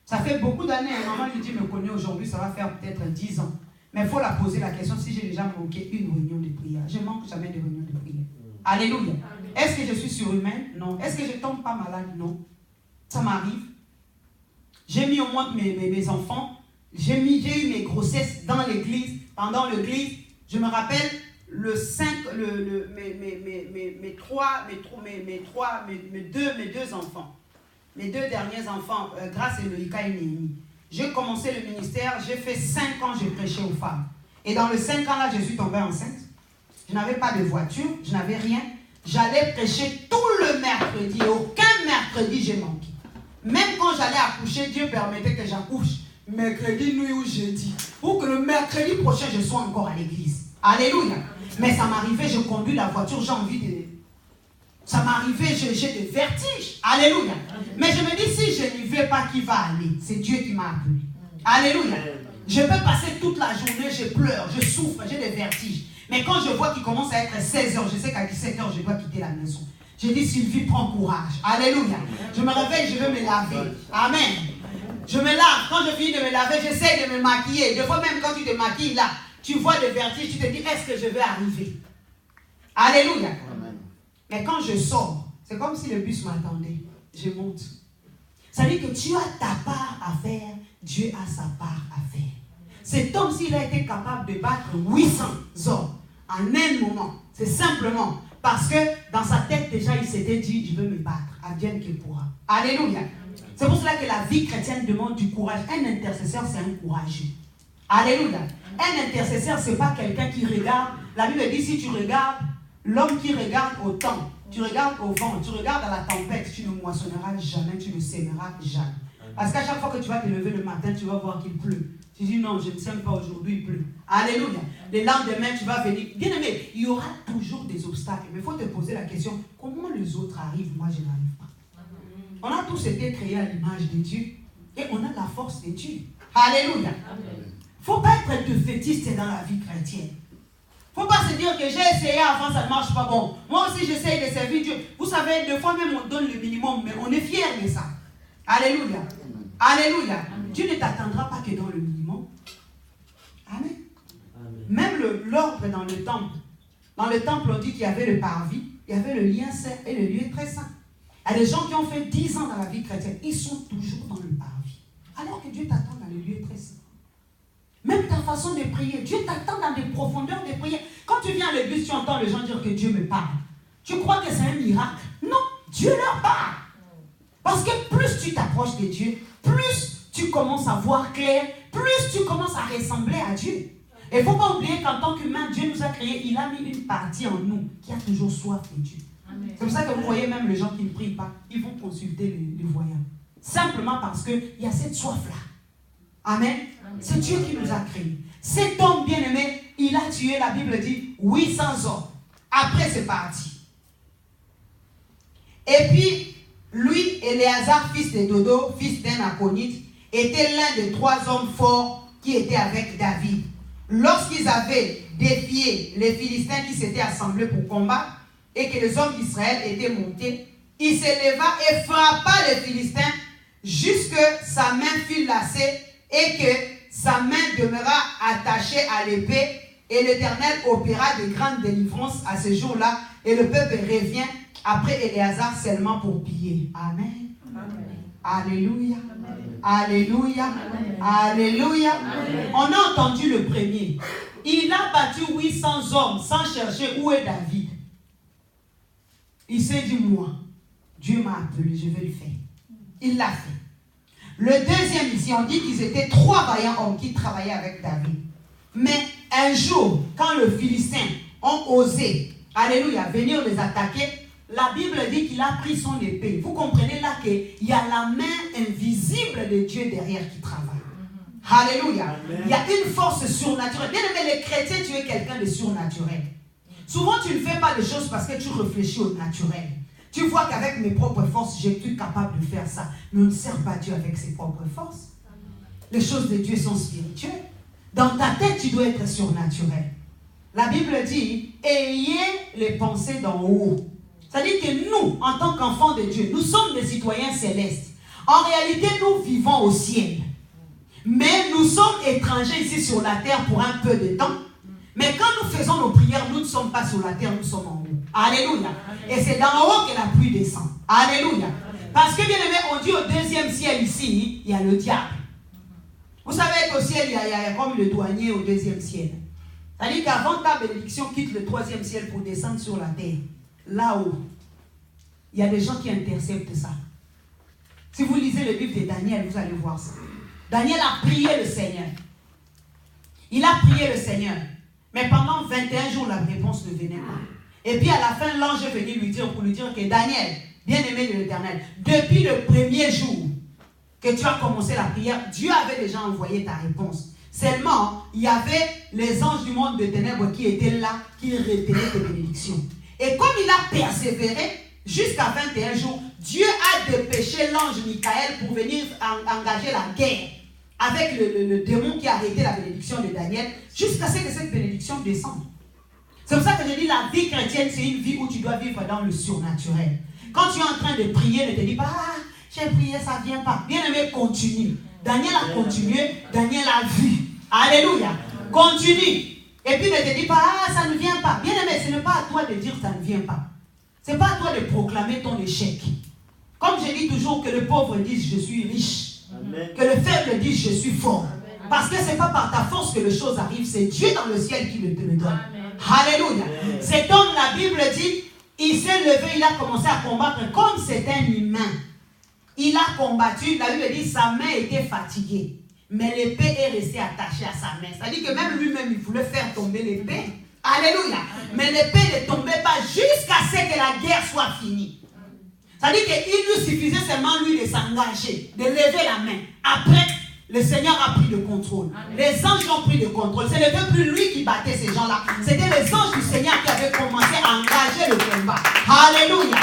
Ça fait beaucoup d'années, un maman lui dit, me connaît aujourd'hui, ça va faire peut-être 10 ans. Mais il faut la poser la question, si j'ai déjà manqué une réunion de prière. Je ne manque jamais de réunion de prière. Alléluia. Est-ce que je suis surhumaine? Non. Est-ce que je ne tombe pas malade? Non. Ça m'arrive. J'ai mis au monde mes enfants. J'ai eu mes grossesses dans l'église, pendant l'église. Je me rappelle mes deux enfants. Mes deux derniers enfants, Grâce et Loïka et Néhémie. J'ai commencé le ministère, j'ai fait 5 ans, j'ai prêché aux femmes. Et dans les 5 ans là, je suis tombée enceinte. Je n'avais pas de voiture, je n'avais rien. J'allais prêcher tout le mercredi. Aucun mercredi, j'ai manqué. Même quand j'allais accoucher, Dieu permettait que j'accouche mercredi, nuit ou jeudi. Pour que le mercredi prochain, je sois encore à l'église. Alléluia. Mais ça m'arrivait, je conduis la voiture, j'ai envie de... Ça m'arrivait, j'ai des vertiges. Alléluia. Mais je me dis, si je n'y vais pas, qui va aller? C'est Dieu qui m'a appelé. Alléluia. Je peux passer toute la journée, je pleure, je souffre, j'ai des vertiges. Mais quand je vois qu'il commence à être 16h, je sais qu'à 17h, je dois quitter la maison. Je dis, Sylvie, prends courage. Alléluia. Je me réveille, je vais me laver. Amen. Je me lave. Quand je finis de me laver, j'essaie de me maquiller. Des fois même quand tu te maquilles là, tu vois des vertiges, tu te dis, est-ce que je vais arriver? Alléluia. Amen. Mais quand je sors, c'est comme si le bus m'attendait. Je monte. Ça veut dire que tu as ta part à faire, Dieu a sa part à faire. Cet homme, s'il a été capable de battre 800 hommes en un moment, c'est simplement parce que dans sa tête déjà, il s'était dit, je veux me battre, advienne qu'il pourra. Alléluia. C'est pour cela que la vie chrétienne demande du courage. Un intercesseur, c'est un courageux. Alléluia. Un intercesseur, ce n'est pas quelqu'un qui regarde. La Bible dit, si tu regardes, l'homme qui regarde au temps, tu regardes au vent, tu regardes à la tempête, tu ne moissonneras jamais, tu ne sèmeras jamais. Parce qu'à chaque fois que tu vas te lever le matin, tu vas voir qu'il pleut. Tu dis non, je ne sème pas aujourd'hui, il pleut. Alléluia. Le lendemain, tu vas venir. Bien aimé, il y aura toujours des obstacles. Mais il faut te poser la question, comment les autres arrivent, moi je n'arrive pas. On a tous été créés à l'image de Dieu. Et on a la force de Dieu. Alléluia. Il ne faut pas être défaitiste dans la vie chrétienne. Il ne faut pas se dire que j'ai essayé avant, ça ne marche pas bon. Moi aussi, j'essaye de servir Dieu. Vous savez, des fois même, on donne le minimum, mais on est fiers de ça. Alléluia. Alléluia. Amen. Dieu ne t'attendra pas que dans le minimum. Amen. Amen. Même l'ordre dans le temple. Dans le temple, on dit qu'il y avait le parvis, il y avait le lien saint et le lieu très saint. Il y a des gens qui ont fait 10 ans dans la vie chrétienne, ils sont toujours dans le parvis. Alors que Dieu t'attend dans le lieu très saint. Même ta façon de prier, Dieu t'attend dans des profondeurs de prière. Quand tu viens à l'église, tu entends les gens dire que Dieu me parle. Tu crois que c'est un miracle? Non, Dieu leur parle. Parce que plus tu t'approches de Dieu, plus tu commences à voir clair, plus tu commences à ressembler à Dieu. Et il ne faut pas oublier qu'en tant qu'humain, Dieu nous a créés, il a mis une partie en nous qui a toujours soif de Dieu. C'est pour ça que vous voyez même les gens qui ne prient pas, ils vont consulter les voyants. Simplement parce qu'il y a cette soif-là. Amen. C'est Dieu qui nous a créés. Cet homme bien-aimé, il a tué, la Bible dit, 800 hommes. Après, c'est parti. Et puis, lui, Éléazar, fils de Dodo, fils d'un Aconite, était l'un des 3 hommes forts qui étaient avec David. Lorsqu'ils avaient défié les Philistins qui s'étaient assemblés pour combattre et que les hommes d'Israël étaient montés, il s'éleva et frappa les Philistins jusque sa main fut lassée et que sa main demeura attachée à l'épée. Et l'Éternel opéra de grandes délivrances à ce jour-là et le peuple revient après Éléazar seulement pour piller. Amen. Amen. Alléluia. Amen. Alléluia. Amen. Alléluia. Amen. On a entendu le premier. Il a battu 800 hommes sans chercher où est David. Il s'est dit, moi, Dieu m'a appelé, je vais le faire. Il l'a fait. Le deuxième ici, on dit qu'ils étaient 3 vaillants hommes qui travaillaient avec David. Mais un jour, quand les Philistins ont osé, alléluia, venir les attaquer, la Bible dit qu'il a pris son épée. Vous comprenez là qu'il y a la main invisible de Dieu derrière qui travaille. Alléluia. Amen. Il y a une force surnaturelle. Bien aimé, les chrétiens, tu es quelqu'un de surnaturel. Souvent, tu ne fais pas les choses parce que tu réfléchis au naturel. Tu vois qu'avec mes propres forces, je suis capable de faire ça. Mais on ne sert pas Dieu avec ses propres forces. Les choses de Dieu sont spirituelles. Dans ta tête, tu dois être surnaturel. La Bible dit, ayez les pensées d'en haut. C'est-à-dire que nous, en tant qu'enfants de Dieu, nous sommes des citoyens célestes. En réalité, nous vivons au ciel. Mais nous sommes étrangers ici sur la terre pour un peu de temps. Mais quand nous faisons nos prières, nous ne sommes pas sur la terre, nous sommes en haut. Alléluia. Et c'est d'en haut que la pluie descend. Alléluia. Parce que bien aimé, on dit au 2e ciel ici, il y a le diable. Vous savez qu'au ciel, il y a comme le douanier au 2e ciel. C'est-à-dire qu'avant ta bénédiction quitte le 3e ciel pour descendre sur la terre. Là-haut, il y a des gens qui interceptent ça. Si vous lisez le livre de Daniel, vous allez voir ça. Daniel a prié le Seigneur. Il a prié le Seigneur. Mais pendant 21 jours, la réponse ne venait pas. Et puis à la fin, l'ange est venu lui dire, pour lui dire que Daniel, bien-aimé de l'Éternel, depuis le premier jour que tu as commencé la prière, Dieu avait déjà envoyé ta réponse. Seulement, il y avait les anges du monde de ténèbres qui étaient là, qui retenaient tes bénédictions. Et comme il a persévéré jusqu'à 21 jours, Dieu a dépêché l'ange Michael pour venir engager la guerre avec le démon qui a arrêté la bénédiction de Daniel jusqu'à ce que cette bénédiction descende. C'est pour ça que je dis la vie chrétienne, c'est une vie où tu dois vivre dans le surnaturel. Quand tu es en train de prier, ne te dis pas, ah, j'ai prié, ça ne vient pas. Bien aimé, continue. Daniel a continué, Daniel a vu. Alléluia. Continue. Et puis ne te dis pas, ah, ça ne vient pas. Bien aimé, ce n'est pas à toi de dire ça ne vient pas. Ce n'est pas à toi de proclamer ton échec. Comme je dis toujours, que le pauvre dise je suis riche. Amen. Que le faible dise je suis fort. Amen. Parce que ce n'est pas par ta force que les choses arrivent, c'est Dieu dans le ciel qui te le donne. Amen. Alléluia. Amen. Cet homme, la Bible dit, il s'est levé, il a commencé à combattre comme c'est un humain. Il a combattu, la Bible dit, sa main était fatiguée. Mais l'épée est restée attachée à sa main. C'est-à-dire que même lui-même, il voulait faire tomber l'épée. Alléluia. Mais l'épée ne tombait pas jusqu'à ce que la guerre soit finie. C'est-à-dire qu'il lui suffisait seulement lui de s'engager, de lever la main. Après, le Seigneur a pris le contrôle. Amen. Les anges ont pris le contrôle. Ce n'était plus lui qui battait ces gens-là. C'était les anges du Seigneur qui avaient commencé à engager le combat. Alléluia.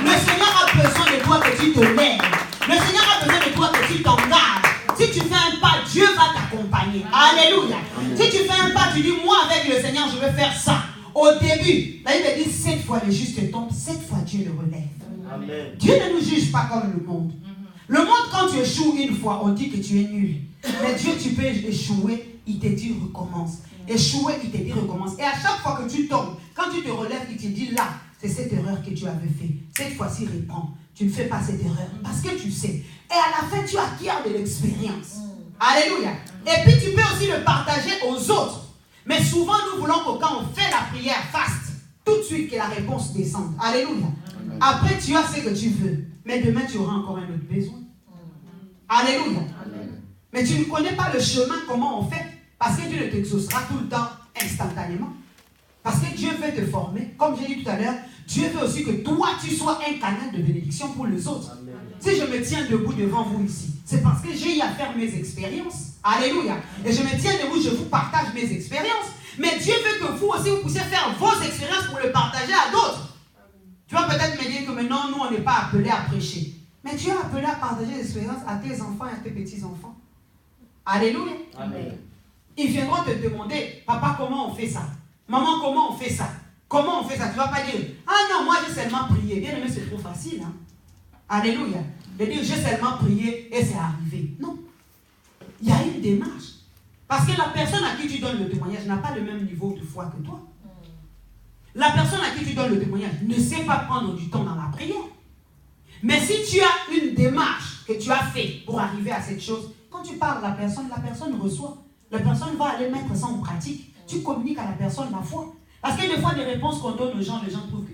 Le Seigneur a besoin de toi que tu te lèves. Le Seigneur a besoin de toi que tu t'engages. Si tu fais un pas, Dieu va t'accompagner. Alléluia. Si tu fais un pas, tu dis, moi avec le Seigneur, je vais faire ça. Au début, la Bible dit, 7 fois le juste tombe, 7 fois Dieu le relève. Amen. Dieu ne nous juge pas comme le monde. Le monde, quand tu échoues une fois, on dit que tu es nul. Mais Dieu, tu peux échouer, il te dit recommence. Échouer, il te dit recommence. Et à chaque fois que tu tombes, quand tu te relèves, il te dit là, c'est cette erreur que tu avais fait. Cette fois-ci, reprends. Tu ne fais pas cette erreur parce que tu sais. Et à la fin, tu acquiers de l'expérience. Alléluia. Et puis, tu peux aussi le partager aux autres. Mais souvent, nous voulons que quand on fait la prière faste, tout de suite que la réponse descende. Alléluia. Après, tu as ce que tu veux. Mais demain, tu auras encore un autre besoin. Alléluia. Amen. Mais tu ne connais pas le chemin, comment on fait. Parce que Dieu ne t'exaucera tout le temps, instantanément. Parce que Dieu veut te former. Comme j'ai dit tout à l'heure, Dieu veut aussi que toi, tu sois un canal de bénédiction pour les autres. Amen. Si je me tiens debout devant vous ici, c'est parce que j'ai eu à faire mes expériences. Alléluia. Et je me tiens debout, je vous partage mes expériences. Mais Dieu veut que vous aussi, vous puissiez faire vos expériences pour le partager à d'autres. Tu vas peut-être me dire que maintenant, nous, on n'est pas appelés à prêcher. Mais tu es appelé à partager l'expérience à tes enfants et à tes petits-enfants. Alléluia. Amen. Ils viendront te demander, papa, comment on fait ça? Maman, comment on fait ça? Comment on fait ça? Tu ne vas pas dire, ah non, moi j'ai seulement prié. Bien aimé, c'est trop facile. Hein? Alléluia. De dire, j'ai seulement prié et c'est arrivé. Non. Il y a une démarche. Parce que la personne à qui tu donnes le témoignage n'a pas le même niveau de foi que toi. La personne à qui tu donnes le témoignage ne sait pas prendre du temps dans la prière. Mais si tu as une démarche que tu as faite pour arriver à cette chose, quand tu parles à la personne reçoit. La personne va aller mettre ça en pratique. Tu communiques à la personne la foi. Parce que des fois, des réponses qu'on donne aux gens, les gens trouvent que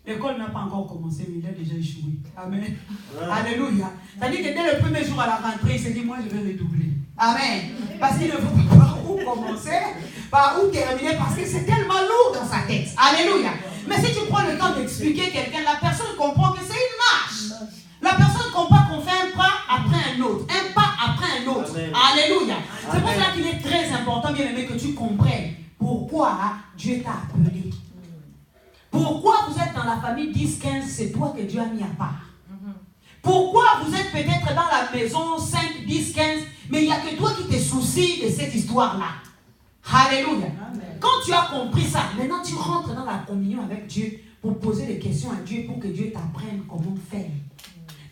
l'école n'a pas encore commencé, mais il a déjà échoué. Amen. Ouais. Alléluia. C'est-à-dire que dès le premier jour à la rentrée, il s'est dit, moi, je vais redoubler. Amen. Parce qu'il ne veut pas par où commencer, par où terminer, parce que c'est tellement lourd dans sa tête. Alléluia. Mais si tu prends le temps d'expliquer quelqu'un, la personne comprend que c'est une marche. La personne comprend qu'on fait un pas après un autre. Un pas après un autre. Amen. Alléluia. C'est pour ça qu'il est très important, bien aimé, que tu comprennes pourquoi Dieu t'a appelé. Pourquoi vous êtes dans la famille 10-15, c'est toi que Dieu a mis à part. Pourquoi vous êtes peut-être dans la maison 5, 10, 15, mais il n'y a que toi qui te soucies de cette histoire-là. Alléluia. Amen. Quand tu as compris ça, maintenant tu rentres dans la communion avec Dieu pour poser des questions à Dieu pour que Dieu t'apprenne comment faire.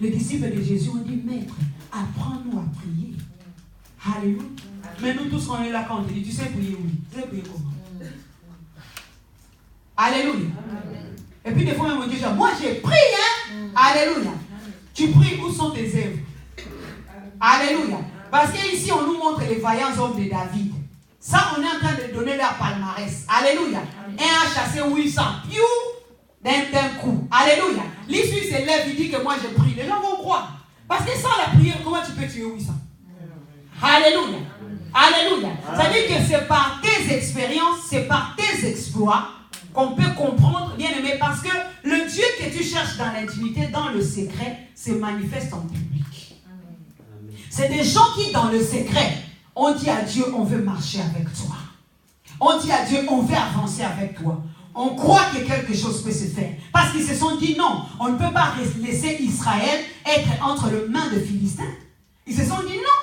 Les disciples de Jésus ont dit, Maître, apprends-nous à prier. Alléluia. Mais nous tous, on est là quand on dit, tu sais prier, oui. Tu sais prier comment? Alléluia. Amen. Et puis des fois, même on dit, moi j'ai prié, hein? Alléluia. Tu pries, où sont tes œuvres? Alléluia. Parce qu'ici, on nous montre les vaillants hommes de David. Ça, on est en train de donner leur palmarès. Alléluia. Un a chassé 800 piou d'un coup. Alléluia. L'issue se lève, il dit que moi je prie. Les gens vont croire. Parce que sans la prière, comment tu peux tuer 800? Alléluia. Alléluia. C'est-à-dire que c'est par tes expériences, c'est par tes exploits qu'on peut comprendre, bien aimé, parce que le Dieu que tu cherches dans l'intimité, dans le secret, se manifeste en public. C'est des gens qui, dans le secret, ont dit à Dieu, on veut marcher avec toi. On dit à Dieu, on veut avancer avec toi. On croit que quelque chose peut se faire. Parce qu'ils se sont dit, non, on ne peut pas laisser Israël être entre les mains de Philistins. Ils se sont dit, non,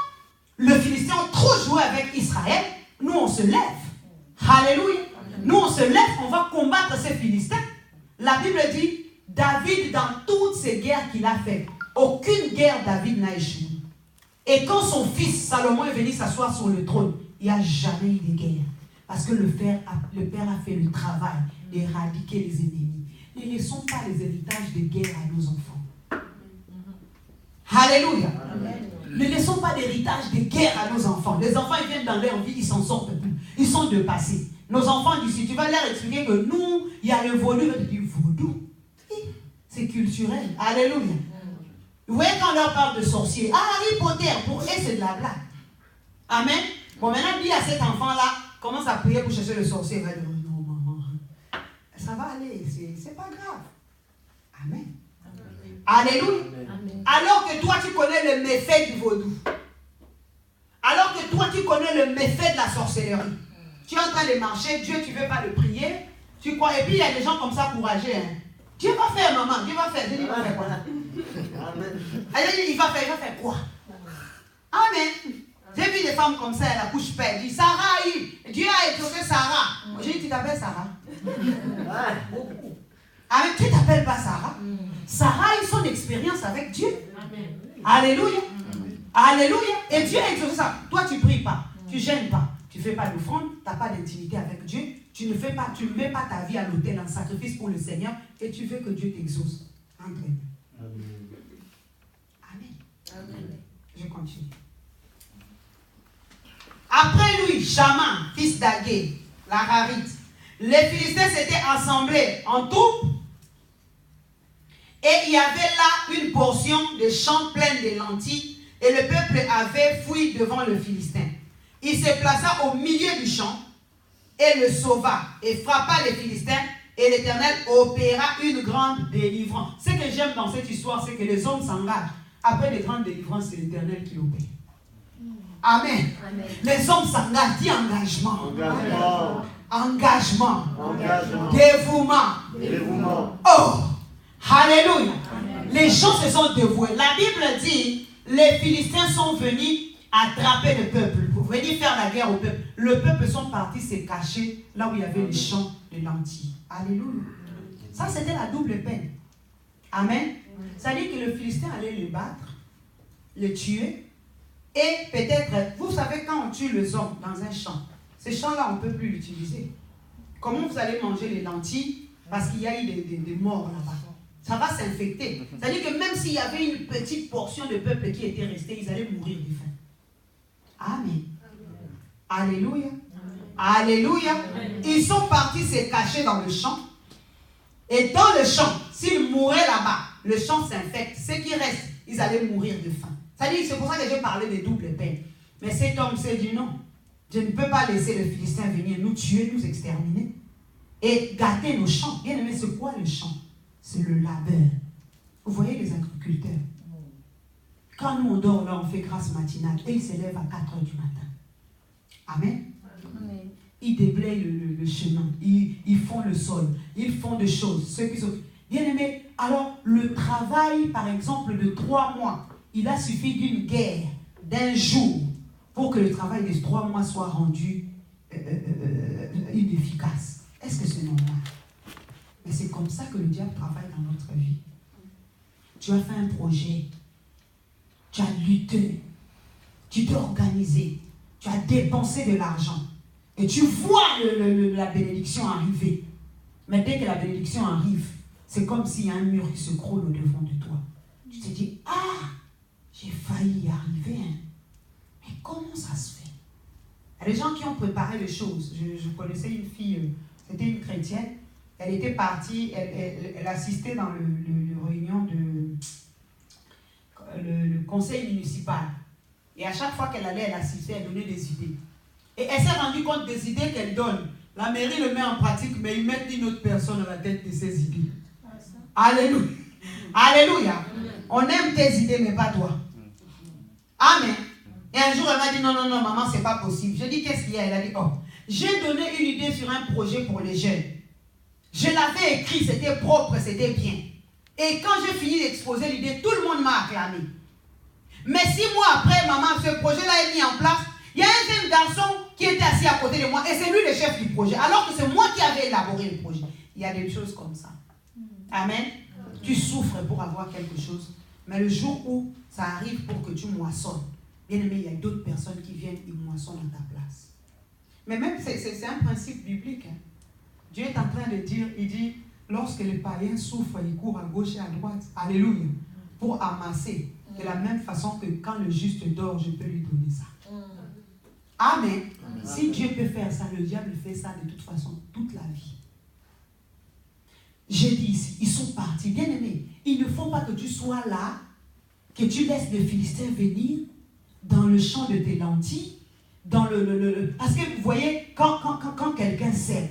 le Philistin a trop joué avec Israël, nous on se lève. Alléluia. Nous, on se lève, on va combattre ces Philistins. La Bible dit, David, dans toutes ces guerres qu'il a faites, aucune guerre David n'a échoué. Et quand son fils Salomon est venu s'asseoir sur le trône, il n'y a jamais eu de guerre. Parce que le Père a fait le travail d'éradiquer les ennemis. Ne laissons pas les héritages de guerre à nos enfants. Alléluia. Amen. Ne laissons pas d'héritage de guerre à nos enfants. Les enfants, ils viennent dans leur vie, ils s'en sortent plus. Ils sont dépassés. Nos enfants d'ici, tu vas leur expliquer que nous, il y a le vaudou. Tu dis, vaudou, c'est culturel. Alléluia. Vous voyez quand on leur parle de sorciers, Harry Potter, pour eux, c'est de la blague. Amen. Bon, maintenant, dis à cet enfant-là, commence à prier pour chercher le sorcier. Il va dire, non, maman, ça va aller, c'est pas grave. Amen. Alléluia. Amen. Alors que toi, tu connais le méfait du vaudou. Alors que toi, tu connais le méfait de la sorcellerie. Tu es en train de marcher, Dieu, tu ne veux pas le prier. Tu crois, et puis il y a des gens comme ça courageux. Hein. Dieu va faire, maman, Dieu va faire. Dieu va faire quoi? Il va faire quoi? Amen. J'ai vu des femmes comme ça, elles accouchent pas. Elle dit, Sarah, Dieu a exaucé Sarah. J'ai dit, tu t'appelles Sarah? Amen. Tu ne t'appelles pas Sarah? Sarah a eu son expérience avec Dieu. Alléluia. Alléluia. Et Dieu a exaucé ça. Toi, tu ne pries pas. Tu ne gênes pas. Tu ne fais pas d'offrande, tu n'as pas d'intimité avec Dieu, tu ne mets pas ta vie à l'autel en sacrifice pour le Seigneur et tu veux que Dieu t'exauce. Amen. Amen. Amen. Je continue. Après lui, Shaman, fils d'Agé, la Harite, les Philistins s'étaient assemblés en troupe et il y avait là une portion de champs pleins de lentilles et le peuple avait fui devant le Philistin. Il se plaça au milieu du champ et le sauva et frappa les Philistins. Et l'Éternel opéra une grande délivrance. Ce que j'aime dans cette histoire, c'est que les hommes s'engagent. Après les grandes délivrances, c'est l'Éternel qui opère. Amen. Amen. Les hommes s'engagent. Dis engagement. Engagement. Dévouement. Oh, alléluia. Amen. Les gens se sont dévoués. La Bible dit, les Philistins sont venus attraper le peuple, pour venir faire la guerre au peuple. Le peuple sont partis se cacher là où il y avait les champs de lentilles. Alléluia. Ça, c'était la double peine. Amen. Ça dit que le Philistin allait les battre, les tuer, et peut-être, vous savez, quand on tue les hommes dans un champ, ces champs-là, on ne peut plus l'utiliser. Comment vous allez manger les lentilles parce qu'il y a eu des morts là-bas? Ça va s'infecter. C'est-à-dire que même s'il y avait une petite portion de peuple qui était restée, ils allaient mourir de faim. Amen. Alléluia. Alléluia. Ils sont partis se cacher dans le champ. Et dans le champ, s'ils mouraient là-bas, le champ s'infecte. Ceux qui restent, ils allaient mourir de faim. C'est pour ça que j'ai parlé des doubles peines. Mais cet homme s'est dit non. Je ne peux pas laisser le Philistin venir nous tuer, nous exterminer. Et gâter nos champs. Bien aimé, c'est quoi le champ? C'est le labeur. Vous voyez les agriculteurs. Quand nous on dort là, on fait grâce matinale. Et ils se lèvent à 4 h du matin. Amen. Amen. Ils déblayent le chemin. Ils font le sol. Ils font des choses. Ceux qui sont... Bien aimé, alors le travail, par exemple, de 3 mois, il a suffi d'une guerre, d'un jour, pour que le travail de 3 mois soit rendu inefficace. Est-ce que c'est normal? Mais c'est comme ça que le diable travaille dans notre vie. Tu as fait un projet, tu as lutté, tu t'es organisé, tu as dépensé de l'argent et tu vois la bénédiction arriver. Mais dès que la bénédiction arrive, c'est comme s'il y a un mur qui se croule au-devant de toi. Tu te dis, ah, j'ai failli y arriver. Hein. Mais comment ça se fait? Il y a des gens qui ont préparé les choses. Je connaissais une fille, c'était une chrétienne. Elle était partie, elle assistait dans le réunion le conseil municipal. Et à chaque fois qu'elle allait, elle assistait, elle donnait des idées. Et elle s'est rendue compte des idées qu'elle donne. La mairie le met en pratique, mais ils mettent une autre personne à la tête de ses idées. Alléluia. Alléluia. On aime tes idées, mais pas toi. Amen. Et un jour, elle m'a dit, non, maman, c'est pas possible. Je dis, qu'est-ce qu'il y a? Elle a dit, oh, j'ai donné une idée sur un projet pour les jeunes. Je l'avais écrit, c'était propre, c'était bien. Et quand j'ai fini d'exposer l'idée, tout le monde m'a acclamé. Mais 6 mois après, maman, ce projet-là est mis en place. Il y a un jeune garçon qui était assis à côté de moi et c'est lui le chef du projet, alors que c'est moi qui avais élaboré le projet. Il y a des choses comme ça. Amen. Tu souffres pour avoir quelque chose, mais le jour où ça arrive pour que tu moissonnes, bien aimé, il y a d'autres personnes qui viennent et moissonnent à ta place. Mais même, c'est un principe biblique. Hein. Dieu est en train de dire, il dit, lorsque les païens souffrent, ils courent à gauche et à droite, alléluia, pour amasser. De la même façon que quand le juste dort, je peux lui donner ça. Amen. Si Dieu peut faire ça, le diable fait ça de toute façon, toute la vie. J'ai dit ici, ils sont partis, bien aimés. Il ne faut pas que tu sois là, que tu laisses les Philistins venir dans le champ de tes lentilles, dans parce que vous voyez, quand quelqu'un sème,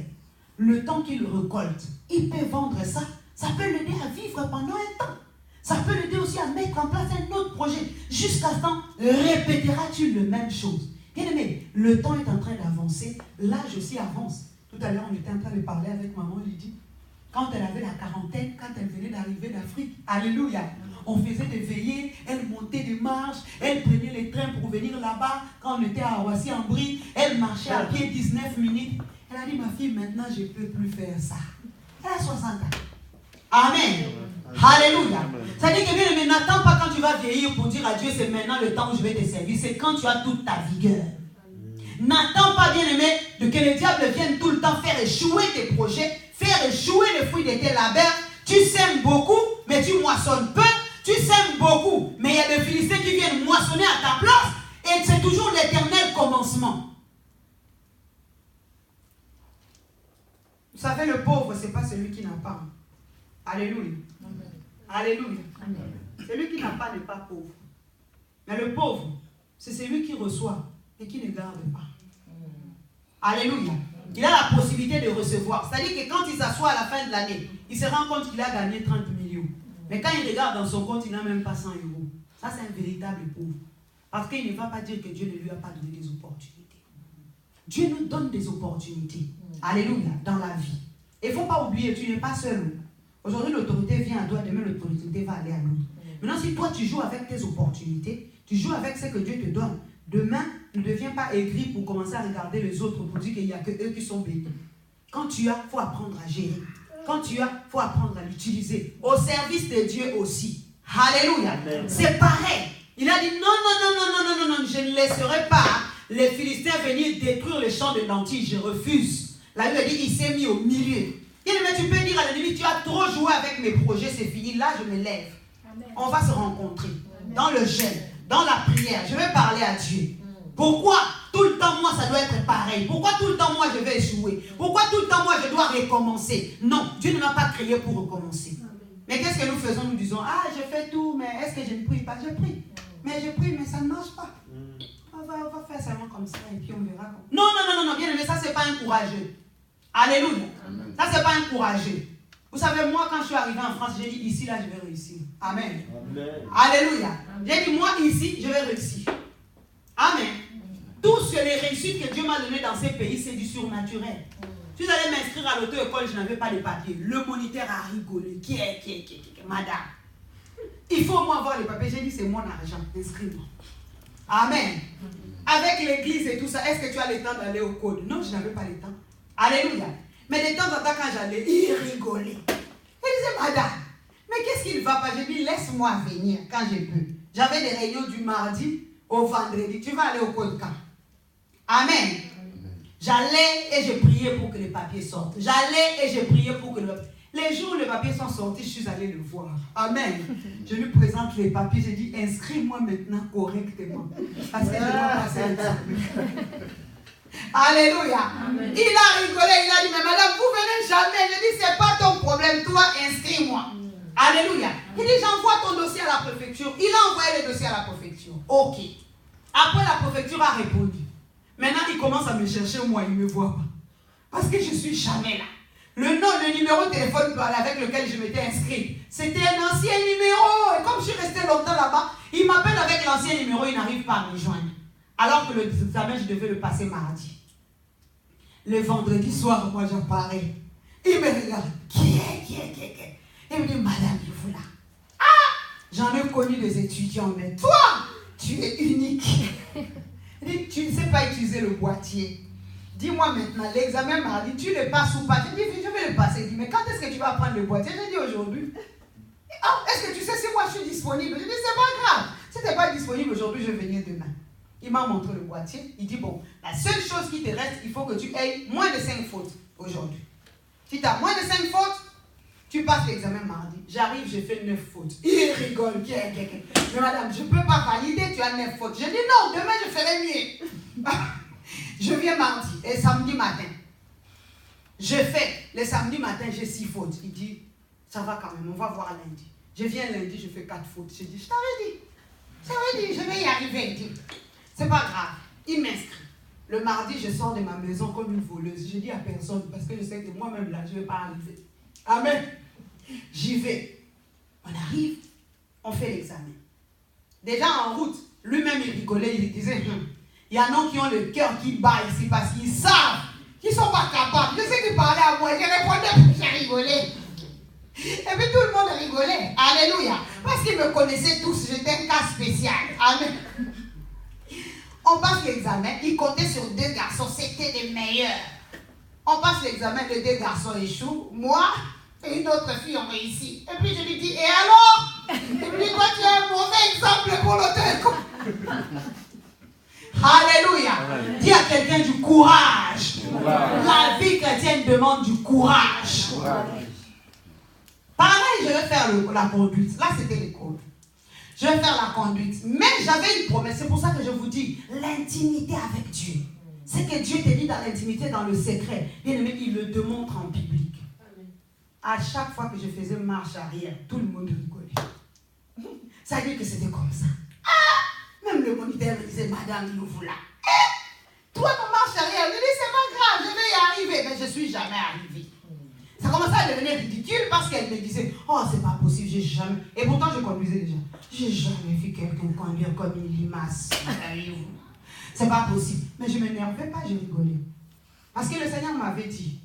le temps qu'il récolte, il peut vendre ça. Ça peut l'aider à vivre pendant un temps. Ça peut l'aider aussi à mettre en place un autre projet. Jusqu'à ce temps, répéteras-tu la même chose? Bien aimé, le temps est en train d'avancer. L'âge aussi avance. Tout à l'heure, on était en train de parler avec maman Lydie. Quand elle avait la quarantaine, quand elle venait d'arriver d'Afrique, alléluia, on faisait des veillées, elle montait des marches, elle prenait les trains pour venir là-bas. Quand on était à Roissy-en-Brie, elle marchait à pied 19 minutes. Elle a dit, ma fille, maintenant, je ne peux plus faire ça. Elle a 60 ans. Amen. Alléluia. Ça dit que bien aimé, n'attends pas quand tu vas vieillir pour dire à Dieu, c'est maintenant le temps où je vais te servir. C'est quand tu as toute ta vigueur. N'attends pas, bien aimé, que le diable vienne tout le temps faire échouer tes projets, faire échouer les fruits de tes labeurs. Tu sèmes beaucoup, mais tu moissonnes peu. Tu sèmes beaucoup, mais il y a des Philistins qui viennent moissonner à ta place. Et c'est toujours l'éternel commencement. Vous savez, le pauvre, ce n'est pas celui qui n'a pas. Alléluia. Amen. Alléluia. Amen. Celui qui n'a pas n'est pas pauvre. Mais le pauvre, c'est celui qui reçoit et qui ne garde pas. Alléluia. Il a la possibilité de recevoir. C'est-à-dire que quand il s'assoit à la fin de l'année, il se rend compte qu'il a gagné 30 millions. Mais quand il regarde dans son compte, il n'a même pas 100 euros. Ça, c'est un véritable pauvre. Parce qu'il ne va pas dire que Dieu ne lui a pas donné des opportunités. Dieu nous donne des opportunités. Alléluia, dans la vie. Il ne faut pas oublier, tu n'es pas seul. Aujourd'hui, l'autorité vient à toi, demain, l'autorité va aller à l'autre. Maintenant, si toi, tu joues avec tes opportunités, tu joues avec ce que Dieu te donne, demain, ne deviens pas aigri pour commencer à regarder les autres pour dire qu'il n'y a que eux qui sont bénis. Quand tu as, il faut apprendre à gérer. Quand tu as, il faut apprendre à l'utiliser. Au service de Dieu aussi. Alléluia. C'est pareil. Il a dit non, je ne laisserai pas les Philistins venir détruire les champs de lentilles. Je refuse. La Bible a dit il s'est mis au milieu. Mais tu peux dire à l'ennemi, tu as trop joué avec mes projets, c'est fini. Là, je me lève. On va se rencontrer dans le jeûne, dans la prière. Je vais parler à Dieu. Pourquoi tout le temps, moi, ça doit être pareil? Pourquoi tout le temps, moi, je vais échouer? Pourquoi tout le temps, moi, je dois recommencer? Non, Dieu ne m'a pas créé pour recommencer. Mais qu'est-ce que nous faisons? Nous disons, ah, je fais tout, mais est-ce que je ne prie pas? Je prie. Mais je prie, mais ça ne marche pas. On va faire seulement comme ça et puis on verra. Non, bien aimé, ça, c'est pas un courageux. Alléluia. Ça, c'est pas un courageux. Vous savez, moi, quand je suis arrivé en France, j'ai dit, ici, là, je vais réussir. Amen. Alléluia. J'ai dit, moi, ici, je vais réussir. Amen. Toutes les réussites que Dieu m'a données dans ces pays, c'est du surnaturel. Si vous allez m'inscrire à l'auto-école, je n'avais pas de papier. Le moniteur a rigolé. Qui est, madame? Il faut moi avoir les papiers. J'ai dit, c'est mon argent. Inscris-moi. Amen. Avec l'église et tout ça, est-ce que tu as le temps d'aller au code? Non, je n'avais pas le temps. Alléluia. Mais de temps en temps, quand j'allais, il rigolait. Il disait, madame, mais qu'est-ce qu'il ne va pas? J'ai dit, laisse-moi venir quand je peux. J'avais des réunions du mardi au vendredi. Tu vas aller au code quand? Amen. J'allais et je priais pour que les papiers sortent. J'allais et je priais pour que les jours où les papiers sont sortis, je suis allée le voir. Amen. Je lui présente les papiers. J'ai dit, inscris-moi maintenant correctement. Parce que je dois passer l'examen. Alléluia. Amen. Il a rigolé. Il a dit, mais madame, vous venez jamais. Je dis, c'est pas ton problème. Toi, inscris-moi. Alléluia. Il dit, j'envoie ton dossier à la préfecture. Il a envoyé le dossier à la préfecture. Ok. Après, la préfecture a répondu. Maintenant, il commence à me chercher, moi, il ne me voit pas. Parce que je ne suis jamais là. Le numéro de téléphone avec lequel je m'étais inscrit, c'était un ancien numéro. Et comme je suis resté longtemps là-bas, il m'appelle avec l'ancien numéro, il n'arrive pas à me joindre. Alors que l'examen, je devais le passer mardi. Le vendredi soir, moi, j'apparais. Il me regarde. Qui est? Il me dit, madame, il vous là. Ah! J'en ai connu des étudiants, mais toi, tu es unique. Il dit, tu ne sais pas utiliser le boîtier. Dis-moi maintenant, l'examen mardi, tu le passes ou pas? Je dis, je vais le passer. Il dit, mais quand est-ce que tu vas prendre le boîtier? J'ai dit, aujourd'hui. Ah, est-ce que tu sais si moi je suis disponible? Je dis, c'est pas grave. Si tu n'es pas disponible aujourd'hui, je vais venir demain. Il m'a montré le boîtier. Il dit, bon, la seule chose qui te reste, il faut que tu aies moins de 5 fautes aujourd'hui. Si tu as moins de 5 fautes, tu passes l'examen mardi. J'arrive, j'ai fait 9 fautes. Il rigole. Mais madame, je ne peux pas valider, tu as 9 fautes. Je dis, non, demain je ferai mieux. Je viens mardi et samedi matin. Je fais, le samedi matin, j'ai 6 fautes. Il dit, ça va quand même, on va voir lundi. Je viens lundi, je fais 4 fautes. Je dis, je t'avais dit, je vais y arriver. Il dit, c'est pas grave. Il m'inscrit. Le mardi, je sors de ma maison comme une voleuse. Je dis à personne parce que je sais que moi-même là, je ne vais pas arriver. Amen. J'y vais. On arrive, on fait l'examen. Déjà en route, lui-même il rigolait, il disait, il y en a qui ont le cœur qui bat ici parce qu'ils savent qu'ils ne sont pas capables. Je sais qu'il parlait à moi, je répondais, j'ai rigolé. Et puis tout le monde rigolait. Alléluia. Parce qu'ils me connaissaient tous, j'étais un cas spécial. Amen. On passe l'examen, il comptait sur 2 garçons, c'était les meilleurs. On passe l'examen, les 2 garçons échouent. Moi et une autre fille ont réussi. Et puis je lui dis, et alors? Il me dit, toi tu es un mauvais exemple pour l'auto-école. Alléluia. Dis à quelqu'un du courage. La vie chrétienne demande du courage. Pareil, je vais faire la conduite. Là, c'était l'école. Je vais faire la conduite. Mais j'avais une promesse. C'est pour ça que je vous dis, l'intimité avec Dieu. C'est que Dieu te dit dans l'intimité, dans le secret. Bien aimé, il le démontre en public. À chaque fois que je faisais marche arrière, tout le monde rigolait. Ça veut dire que c'était comme ça. Ah! Même le moniteur me disait, madame, nous voilà. Toi, ton marche arrière. Je dis, c'est pas grave, je vais y je ne suis jamais arrivée. Ça commençait à devenir ridicule parce qu'elle me disait, oh, c'est pas possible, j'ai jamais. Et pourtant, je conduisais déjà. J'ai jamais vu quelqu'un conduire comme une limace. Savez-vous? C'est pas possible. Mais je ne m'énervais pas, je rigolais. Parce que le Seigneur m'avait dit,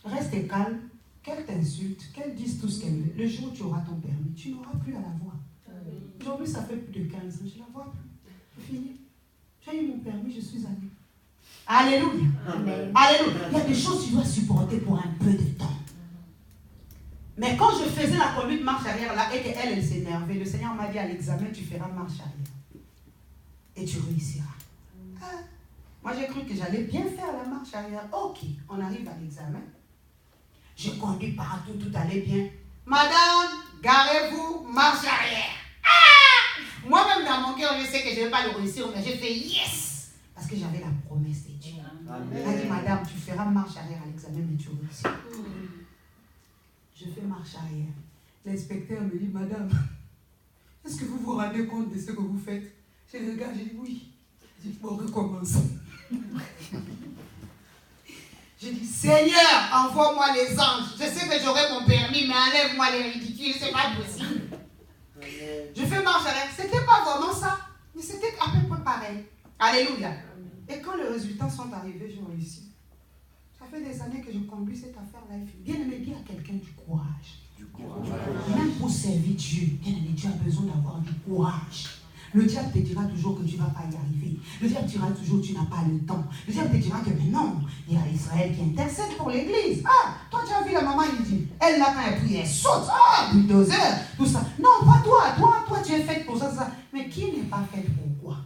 reste calme, qu'elle t'insulte, qu'elle dise tout ce qu'elle veut. Le jour où tu auras ton permis, tu n'auras plus à la voir. Aujourd'hui, ça fait plus de 15 ans, je ne la vois plus. C'est fini. J'ai eu mon permis, je suis allée. Alléluia. Amen. Alléluia. Il y a des choses que tu dois supporter pour un peu de temps. Mais quand je faisais la conduite marche arrière là et qu'elle, elle s'énervait, le Seigneur m'a dit à l'examen, tu feras marche arrière. Et tu réussiras. Ah. Moi, j'ai cru que j'allais bien faire la marche arrière. Ok, on arrive à l'examen. Je conduis partout, tout allait bien. Madame, garez-vous, marche arrière. Ah! Moi-même, dans mon cœur, je sais que je ne vais pas le réussir, mais j'ai fait yes. Parce que j'avais la promesse de Dieu. Elle a dit, madame, tu feras marche arrière à l'examen, mais tu réussis. Je fais marche arrière. L'inspecteur me dit, madame, est-ce que vous vous rendez compte de ce que vous faites? Je regarde, je dis oui. Je dis, bon, recommence. Je dis, Seigneur, envoie-moi les anges. Je sais que j'aurai mon permis, mais enlève-moi les ridicules, c'est pas possible. Je fais marche arrière. C'était pas vraiment ça, mais c'était à peu près pareil. Alléluia. Et quand les résultats sont arrivés, j'ai réussi. Ça fait des années que je conduis cette affaire-là. Bien aimé, dis à quelqu'un du courage. Même pour servir Dieu, bien aimé, tu as besoin d'avoir du courage. Le diable te dira toujours que tu ne vas pas y arriver. Le diable te dira toujours que tu n'as pas le temps. Le diable te dira que mais non, il y a Israël qui intercède pour l'église. Ah, toi tu as vu la maman, il dit, elle là quand elle prie, elle saute. Ah, bulldozer, tout ça. Non, pas toi, toi tu es faite pour ça. Mais qui n'est pas faite pour quoi?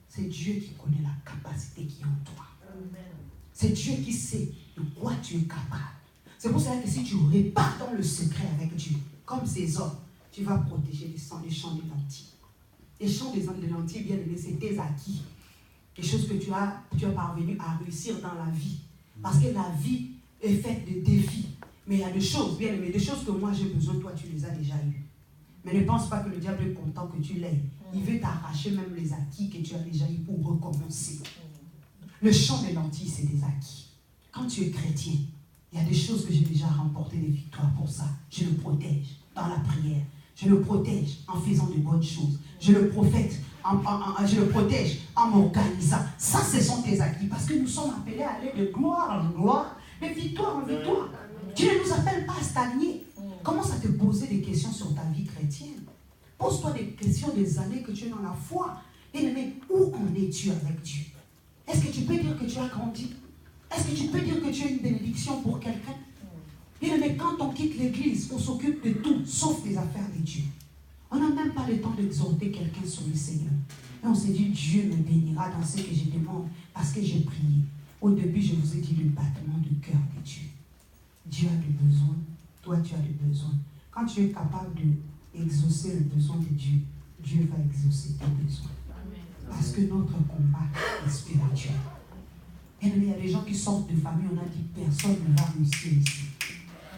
C'est Dieu qui connaît la capacité qui est en toi. C'est Dieu qui sait de quoi tu es capable. C'est pour ça que si tu repars dans le secret avec Dieu, comme ces hommes, tu vas protéger les champs des lentilles. Les champs des lentilles, bien aimé, c'est tes acquis. Les choses que tu as parvenu à réussir dans la vie. Parce que la vie est faite de défis. Mais il y a des choses, bien aimé, des choses que moi j'ai besoin, toi tu les as déjà eues. Mais ne pense pas que le diable est content que tu l'aies. Il veut t'arracher même les acquis que tu as déjà eu pour recommencer. Le champ des lentilles, c'est des acquis. Quand tu es chrétien, il y a des choses que j'ai déjà remporté des victoires pour ça. Je le protège dans la prière. Je le protège en faisant de bonnes choses. Je le protège en m'organisant. Ça, ce sont tes acquis. Parce que nous sommes appelés à aller de gloire en gloire, de victoire en victoire. Dieu ne nous appelle pas à stagner. Commence à te poser des questions sur ta vie chrétienne. Pose-toi des questions des années que tu es dans la foi. Bien-aimé, où en es-tu avec Dieu? Est-ce que tu peux dire que tu as grandi? Est-ce que tu peux dire que tu es une bénédiction pour quelqu'un? Bien-aimé, quand on quitte l'église, on s'occupe de tout, sauf des affaires de Dieu. On n'a même pas le temps d'exhorter quelqu'un sur le Seigneur. Et on s'est dit, Dieu me bénira dans ce que je demande, parce que j'ai prié. Au début, je vous ai dit le battement du cœur de Dieu. Dieu a des besoins, toi tu as des besoins. Quand tu es capable d'exaucer le besoin de Dieu, Dieu va exaucer tes besoins. Parce que notre combat est spirituel. Et il y a des gens qui sortent de famille, on a dit personne ne va réussir ici.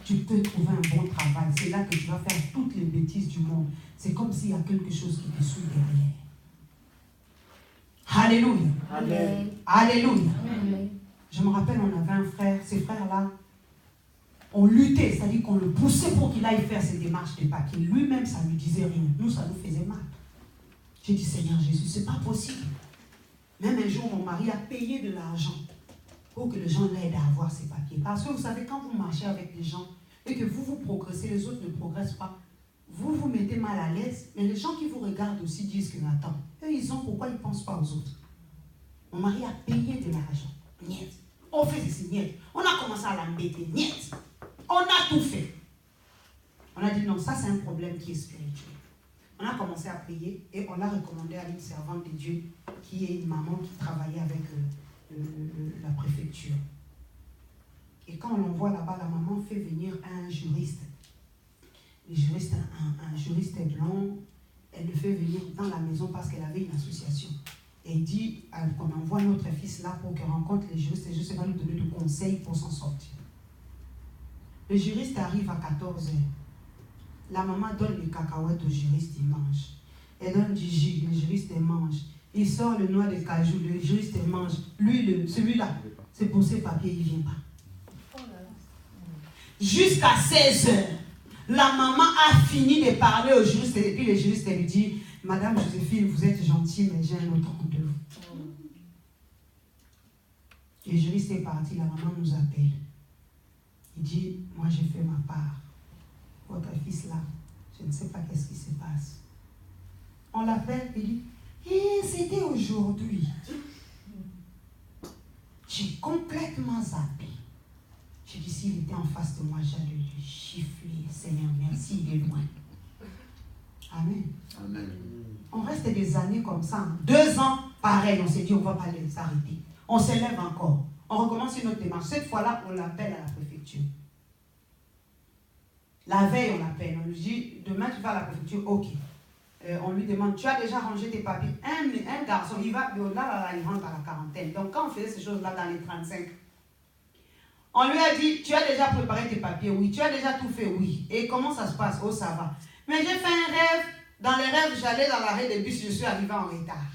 Tu peux trouver un bon travail, c'est là que tu vas faire toutes les bêtises du monde. C'est comme s'il y a quelque chose qui te suit derrière. Alléluia. Amen. Alléluia. Amen. Je me rappelle, on avait un frère, ces frères-là, on luttait, c'est-à-dire qu'on le poussait pour qu'il aille faire ses démarches de papier. Lui-même, ça ne lui disait rien. Nous, ça nous faisait mal. J'ai dit, Seigneur Jésus, c'est pas possible. Même un jour, mon mari a payé de l'argent pour que les gens l'aident à avoir ses papiers. Parce que vous savez, quand vous marchez avec des gens et que vous progressez, les autres ne progressent pas, vous vous mettez mal à l'aise, mais les gens qui vous regardent aussi disent que attends, eux ils ont, pourquoi ils ne pensent pas aux autres? Mon mari a payé de l'argent. Niet. On fait ceci, niet. On a commencé à l'embêter, niet. On a tout fait. On a dit non, ça c'est un problème qui est spirituel. On a commencé à prier et on l'a recommandé à une servante de Dieu qui est une maman qui travaillait avec la préfecture. Et quand on l'envoie là-bas, la maman fait venir un juriste. Le juriste, un juriste blanc, elle le fait venir dans la maison parce qu'elle avait une association. Et elle dit qu'on envoie notre fils là pour qu'il rencontre les juristes. Les juristes vont lui donner des conseils pour s'en sortir. Le juriste arrive à 14h. La maman donne les cacahuètes au juriste, il mange. Elle donne du jus, le juriste il mange. Il sort le noix de cajou, le juriste il mange. Lui, celui-là, c'est pour ces papiers, il ne vient pas. Jusqu'à 16 heures, la maman a fini de parler au juriste et puis le juriste lui dit, Madame Joséphine, vous êtes gentille, mais j'ai un autre rendez-vous. Le juriste est parti, la maman nous appelle. Il dit, moi j'ai fait ma part. Votre fils là, je ne sais pas qu'est-ce qui se passe. On l'appelle, il dit, c'était aujourd'hui. J'ai complètement zappé. J'ai dit, s'il était en face de moi, j'allais lui gifler. Seigneur, merci, il est loin. Amen. Amen. On reste des années comme ça. 2 ans, pareil, on s'est dit, on ne va pas les arrêter. On s'élève encore. On recommence une autre démarche. Cette fois-là, on l'appelle à la préfecture. La veille, on l'appelle. On lui dit, demain, tu vas à la préfecture. Ok. On lui demande, tu as déjà rangé tes papiers. Un garçon, il va, là, il rentre à la quarantaine. Donc, quand on faisait ces choses-là dans les 35, on lui a dit, tu as déjà préparé tes papiers? Oui. Tu as déjà tout fait? Oui. Et comment ça se passe? Oh, ça va. Mais j'ai fait un rêve. Dans les rêves, j'allais dans l'arrêt des bus, je suis arrivé en retard.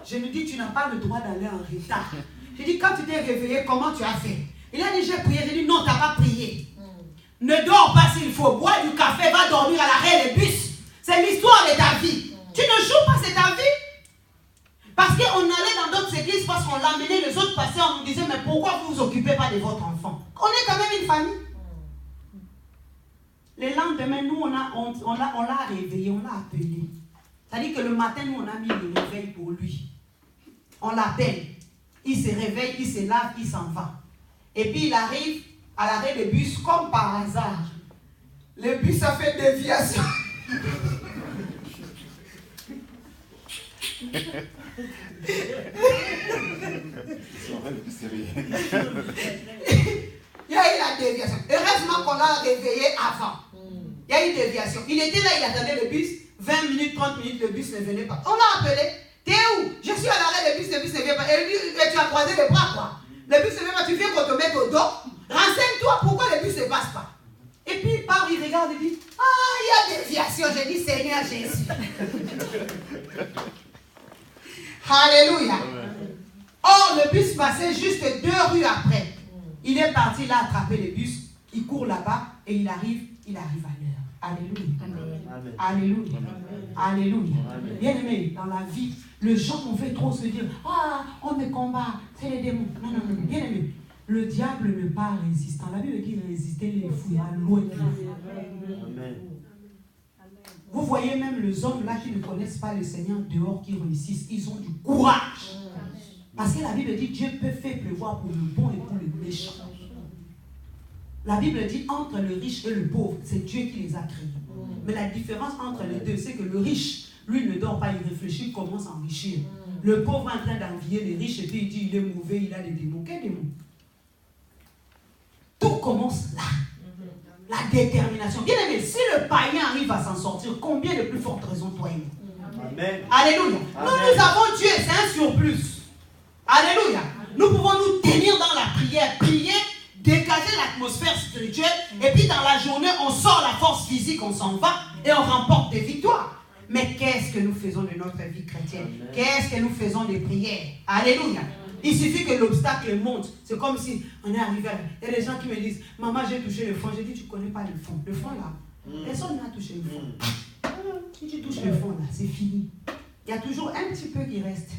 Je lui dis, tu n'as pas le droit d'aller en retard. J'ai dit, quand tu t'es réveillé, comment tu as fait? Il a dit, j'ai prié. J'ai dit, non, tu n'as pas prié. Ne dors pas s'il faut. Bois du café, va dormir à l'arrêt des bus. C'est l'histoire de ta vie. Tu ne joues pas, c'est ta vie. Parce qu'on allait dans d'autres églises, parce qu'on l'amenait, les autres passaient, on nous disait, mais pourquoi vous ne vous occupez pas de votre enfant? On est quand même une famille. Le lendemain, nous, on l'a réveillé, on l'a appelé. C'est-à-dire que le matin, nous, on a mis le réveil pour lui. On l'appelle. Il se réveille, il se lave, il s'en va. Et puis, il arrive à l'arrêt de bus, comme par hasard. Le bus a fait déviation. Il y a eu la déviation. Heureusement qu'on l'a réveillé avant. Il y a eu déviation. Il était là, il attendait le bus. 20 minutes, 30 minutes, le bus ne venait pas. On l'a appelé. T'es où? Je suis à l'arrêt, le bus ne vient pas. Et lui, tu as croisé les bras, quoi. Le bus ne vient pas, tu viens qu'on te mette au dos. Renseigne-toi pourquoi le bus ne passe pas. Et puis il part, il regarde, il dit, ah, il y a déviation. J'ai dit, Seigneur Jésus. Alléluia. Or, le bus passait juste 2 rues après. Il est parti là attraper le bus. Il court là-bas et il arrive à l'heure. Alléluia. Amen. Alléluia. Amen. Alléluia. Bien aimé, dans la vie, les gens on fait trop se dire, ah, on me combat, c'est les démons. Non, non, non. Bien aimé, le diable n'est pas résistant. La Bible dit résister les fouillera loin de Amen. Vous voyez même les hommes là qui ne connaissent pas le Seigneur dehors qui réussissent, ils ont du courage. Parce que la Bible dit Dieu peut faire pleuvoir pour le bon et pour le méchant. La Bible dit entre le riche et le pauvre, c'est Dieu qui les a créés. Mais la différence entre les deux, c'est que le riche, lui ne dort pas, il réfléchit, il commence à enrichir. Le pauvre est en train d'envier les riches et puis il dit il est mauvais, il a des démons. Quels démons? Tout commence là. La détermination. Bien aimé, si le païen arrive à s'en sortir, combien de plus fortes raisons toi et moi? Amen. Alléluia. Nous avons Dieu, c'est un surplus. Alléluia. Nous pouvons nous tenir dans la prière, prier, dégager l'atmosphère spirituelle, et puis dans la journée, on sort la force physique, on s'en va, et on remporte des victoires. Mais qu'est-ce que nous faisons de notre vie chrétienne? Qu'est-ce que nous faisons des prières? Alléluia. Il suffit que l'obstacle monte. C'est comme si on est arrivé. Il y a des gens qui me disent, maman, j'ai touché le fond. J'ai dit, tu ne connais pas le fond. Le fond là, personne n'a touché le fond. Si tu touches le fond là, c'est fini. Il y a toujours un petit peu qui reste.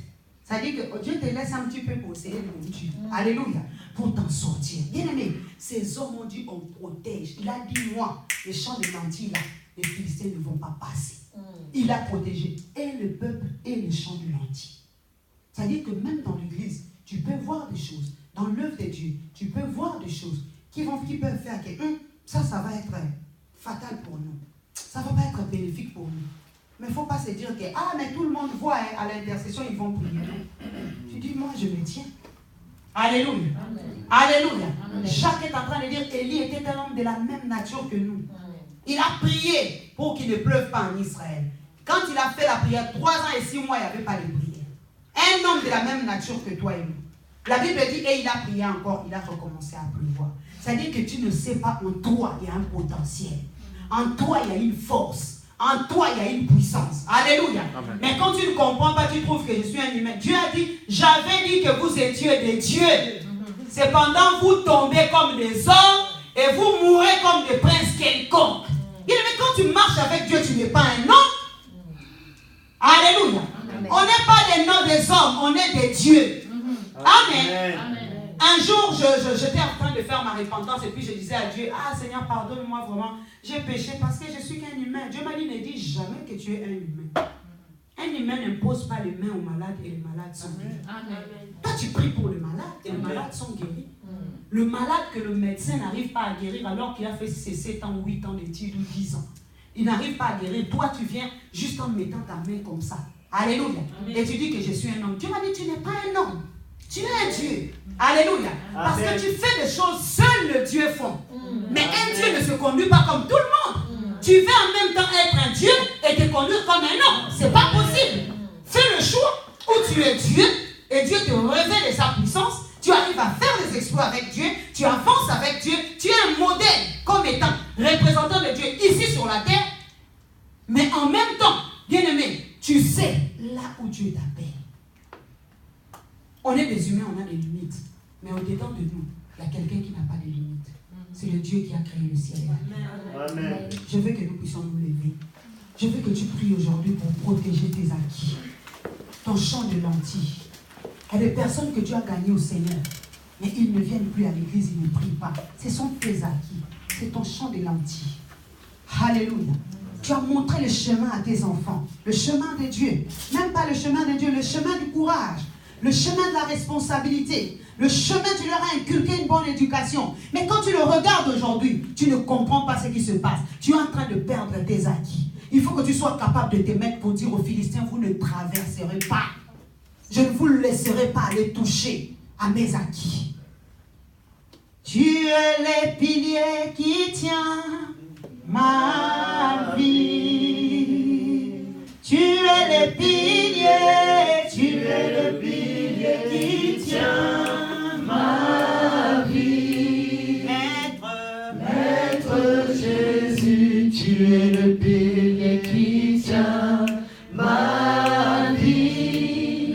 Ça dit que Dieu te laisse un petit peu pour essayer de nourriture. Alléluia. Pour t'en sortir. Bien aimé, ces hommes ont dit, on protège. Il a dit, moi, les champs de lentilles là, les Philistins ne vont pas passer. Il a protégé et le peuple et les champs de lentilles. C'est-à-dire que même dans l'église, tu peux voir des choses. Dans l'œuvre de Dieu, tu peux voir des choses qui peuvent faire que ça va être fatal pour nous. Ça ne va pas être bénéfique pour nous. Mais il ne faut pas se dire que, mais tout le monde voit, à l'intercession, ils vont prier. Tu dis, moi, je me tiens. Alléluia. Amen. Alléluia. Amen. Jacques est en train de dire, Élie était un homme de la même nature que nous. Il a prié pour qu'il ne pleuve pas en Israël. Quand il a fait la prière, 3 ans et 6 mois, il n'y avait pas de prière. Un homme de la même nature que toi et nous. La Bible dit, et il a prié encore, il a recommencé à pleuvoir. C'est-à-dire que tu ne sais pas, en toi, il y a un potentiel. En toi, il y a une force. En toi, il y a une puissance. Alléluia. Amen. Mais quand tu ne comprends pas, tu trouves que je suis un humain. Dieu a dit, j'avais dit que vous étiez des dieux. Cependant, vous tombez comme des hommes et vous mourrez comme des princes quelconques. Mais quand tu marches avec Dieu, tu n'es pas un homme. Alléluia. Amen. On n'est pas des noms des hommes, on est des dieux. Amen. Amen. Un jour, j'étais en train de faire ma repentance et puis je disais à Dieu, ah Seigneur, pardonne-moi vraiment, j'ai péché parce que je suis qu'un humain. Dieu m'a dit, ne dis jamais que tu es un humain. Un humain n'impose pas les mains aux malades et les malades sont guéris. Toi, tu pries pour le malade et les malades sont guéris. Le malade que le médecin n'arrive pas à guérir alors qu'il a fait ses 7 ans, 8 ans d'études ou 10 ans. Il n'arrive pas à guérir. Toi, tu viens juste en mettant ta main comme ça. Alléluia. Amen. Et tu dis que je suis un homme. Dieu m'a dit, tu n'es pas un homme. Tu es un Dieu. Alléluia. Parce que tu fais des choses, seul le Dieu font. Mais un Dieu ne se conduit pas comme tout le monde. Tu veux en même temps être un Dieu et te conduire comme un homme. C'est pas possible. Fais le choix où tu es Dieu et Dieu te révèle de sa puissance. Tu arrives à faire des exploits avec Dieu. Tu avances avec Dieu. Tu es un modèle comme étant représentant de Dieu ici sur la terre. Mais en même temps, bien-aimé, tu sais là où Dieu t'appelle. On est des humains, on a des limites. Mais au-dedans de nous, il y a quelqu'un qui n'a pas de limites. C'est le Dieu qui a créé le ciel et la terre. Amen. Je veux que nous puissions nous lever. Je veux que tu pries aujourd'hui pour protéger tes acquis. Ton champ de lentilles. Il y a des personnes que tu as gagnées au Seigneur. Mais ils ne viennent plus à l'église, ils ne prient pas. Ce sont tes acquis. C'est ton champ de lentilles. Alléluia. Tu as montré le chemin à tes enfants. Le chemin de Dieu. Même pas le chemin de Dieu, le chemin du courage. Le chemin de la responsabilité. Le chemin, tu leur as inculqué une bonne éducation. Mais quand tu le regardes aujourd'hui, tu ne comprends pas ce qui se passe. Tu es en train de perdre tes acquis. Il faut que tu sois capable de te mettre pour dire aux Philistins, vous ne traverserez pas. Je ne vous laisserai pas aller toucher à mes acquis. Tu es les piliers qui tiennent ma vie. Tu es les piliers, tu es le pilier qui tient ma vie. Maître Jésus, tu es le pilier qui tient ma vie.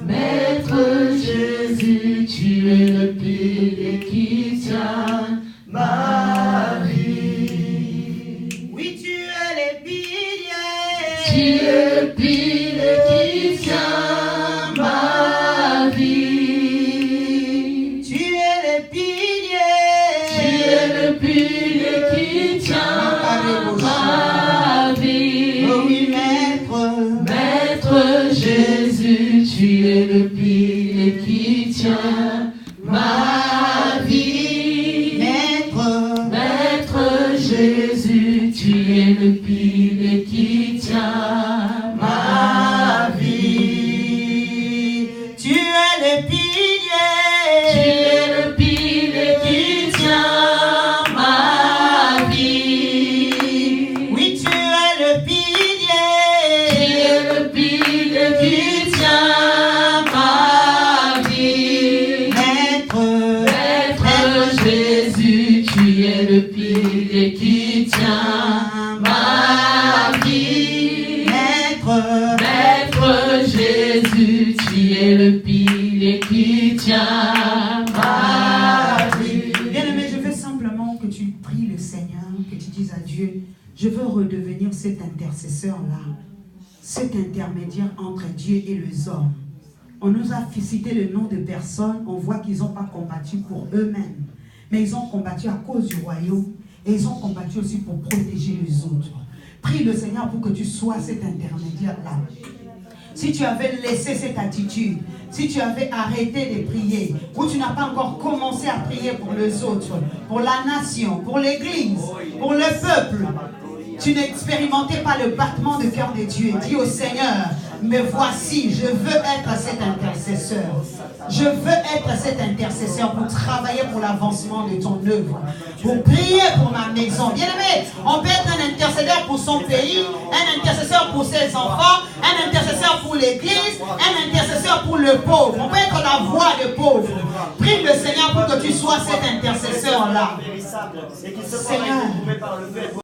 Maître Jésus, tu es le pilier qui tient ma vie. Oui, tu es les piliers. Tu es le pilier qui tient ma vie. Tu es le pilier. Tu es le pilier qui tient ma vie. Oh oui, Maître Jésus, tu es le pilier qui tient ma vie. Maître Jésus, tu es le pilier qui tient ma vie. Tu es le pilier. Tu es le pilier qui tient ma vie. Oui, tu es le pilier. Tu es le pilier qui tient ma vie. Maître Jésus, tu es le pilier qui tient ma vie. Maître Jésus, tu es le pilier qui tient ma vie. Bien-aimé, je veux simplement que tu pries le Seigneur, que tu dises à Dieu, je veux redevenir cet intercesseur-là, cet intermédiaire entre Dieu et les hommes. On nous a cité le nom de personnes, on voit qu'ils n'ont pas combattu pour eux-mêmes, mais ils ont combattu à cause du royaume et ils ont combattu aussi pour protéger les autres. Prie le Seigneur pour que tu sois cet intermédiaire-là. Si tu avais laissé cette attitude, si tu avais arrêté de prier, ou tu n'as pas encore commencé à prier pour les autres, pour la nation, pour l'église, pour le peuple, tu n'expérimentais pas le battement de cœur de Dieu. Dis au Seigneur, mais voici, je veux être cet intercesseur. Je veux être cet intercesseur pour travailler pour l'avancement de ton œuvre, pour prier pour ma maison. Bien aimé, on peut être un intercesseur pour son pays, un intercesseur pour ses enfants, un intercesseur pour l'église, un intercesseur pour le pauvre. On peut être la voix des pauvres. Prie le Seigneur pour que tu sois cet intercesseur-là. Seigneur.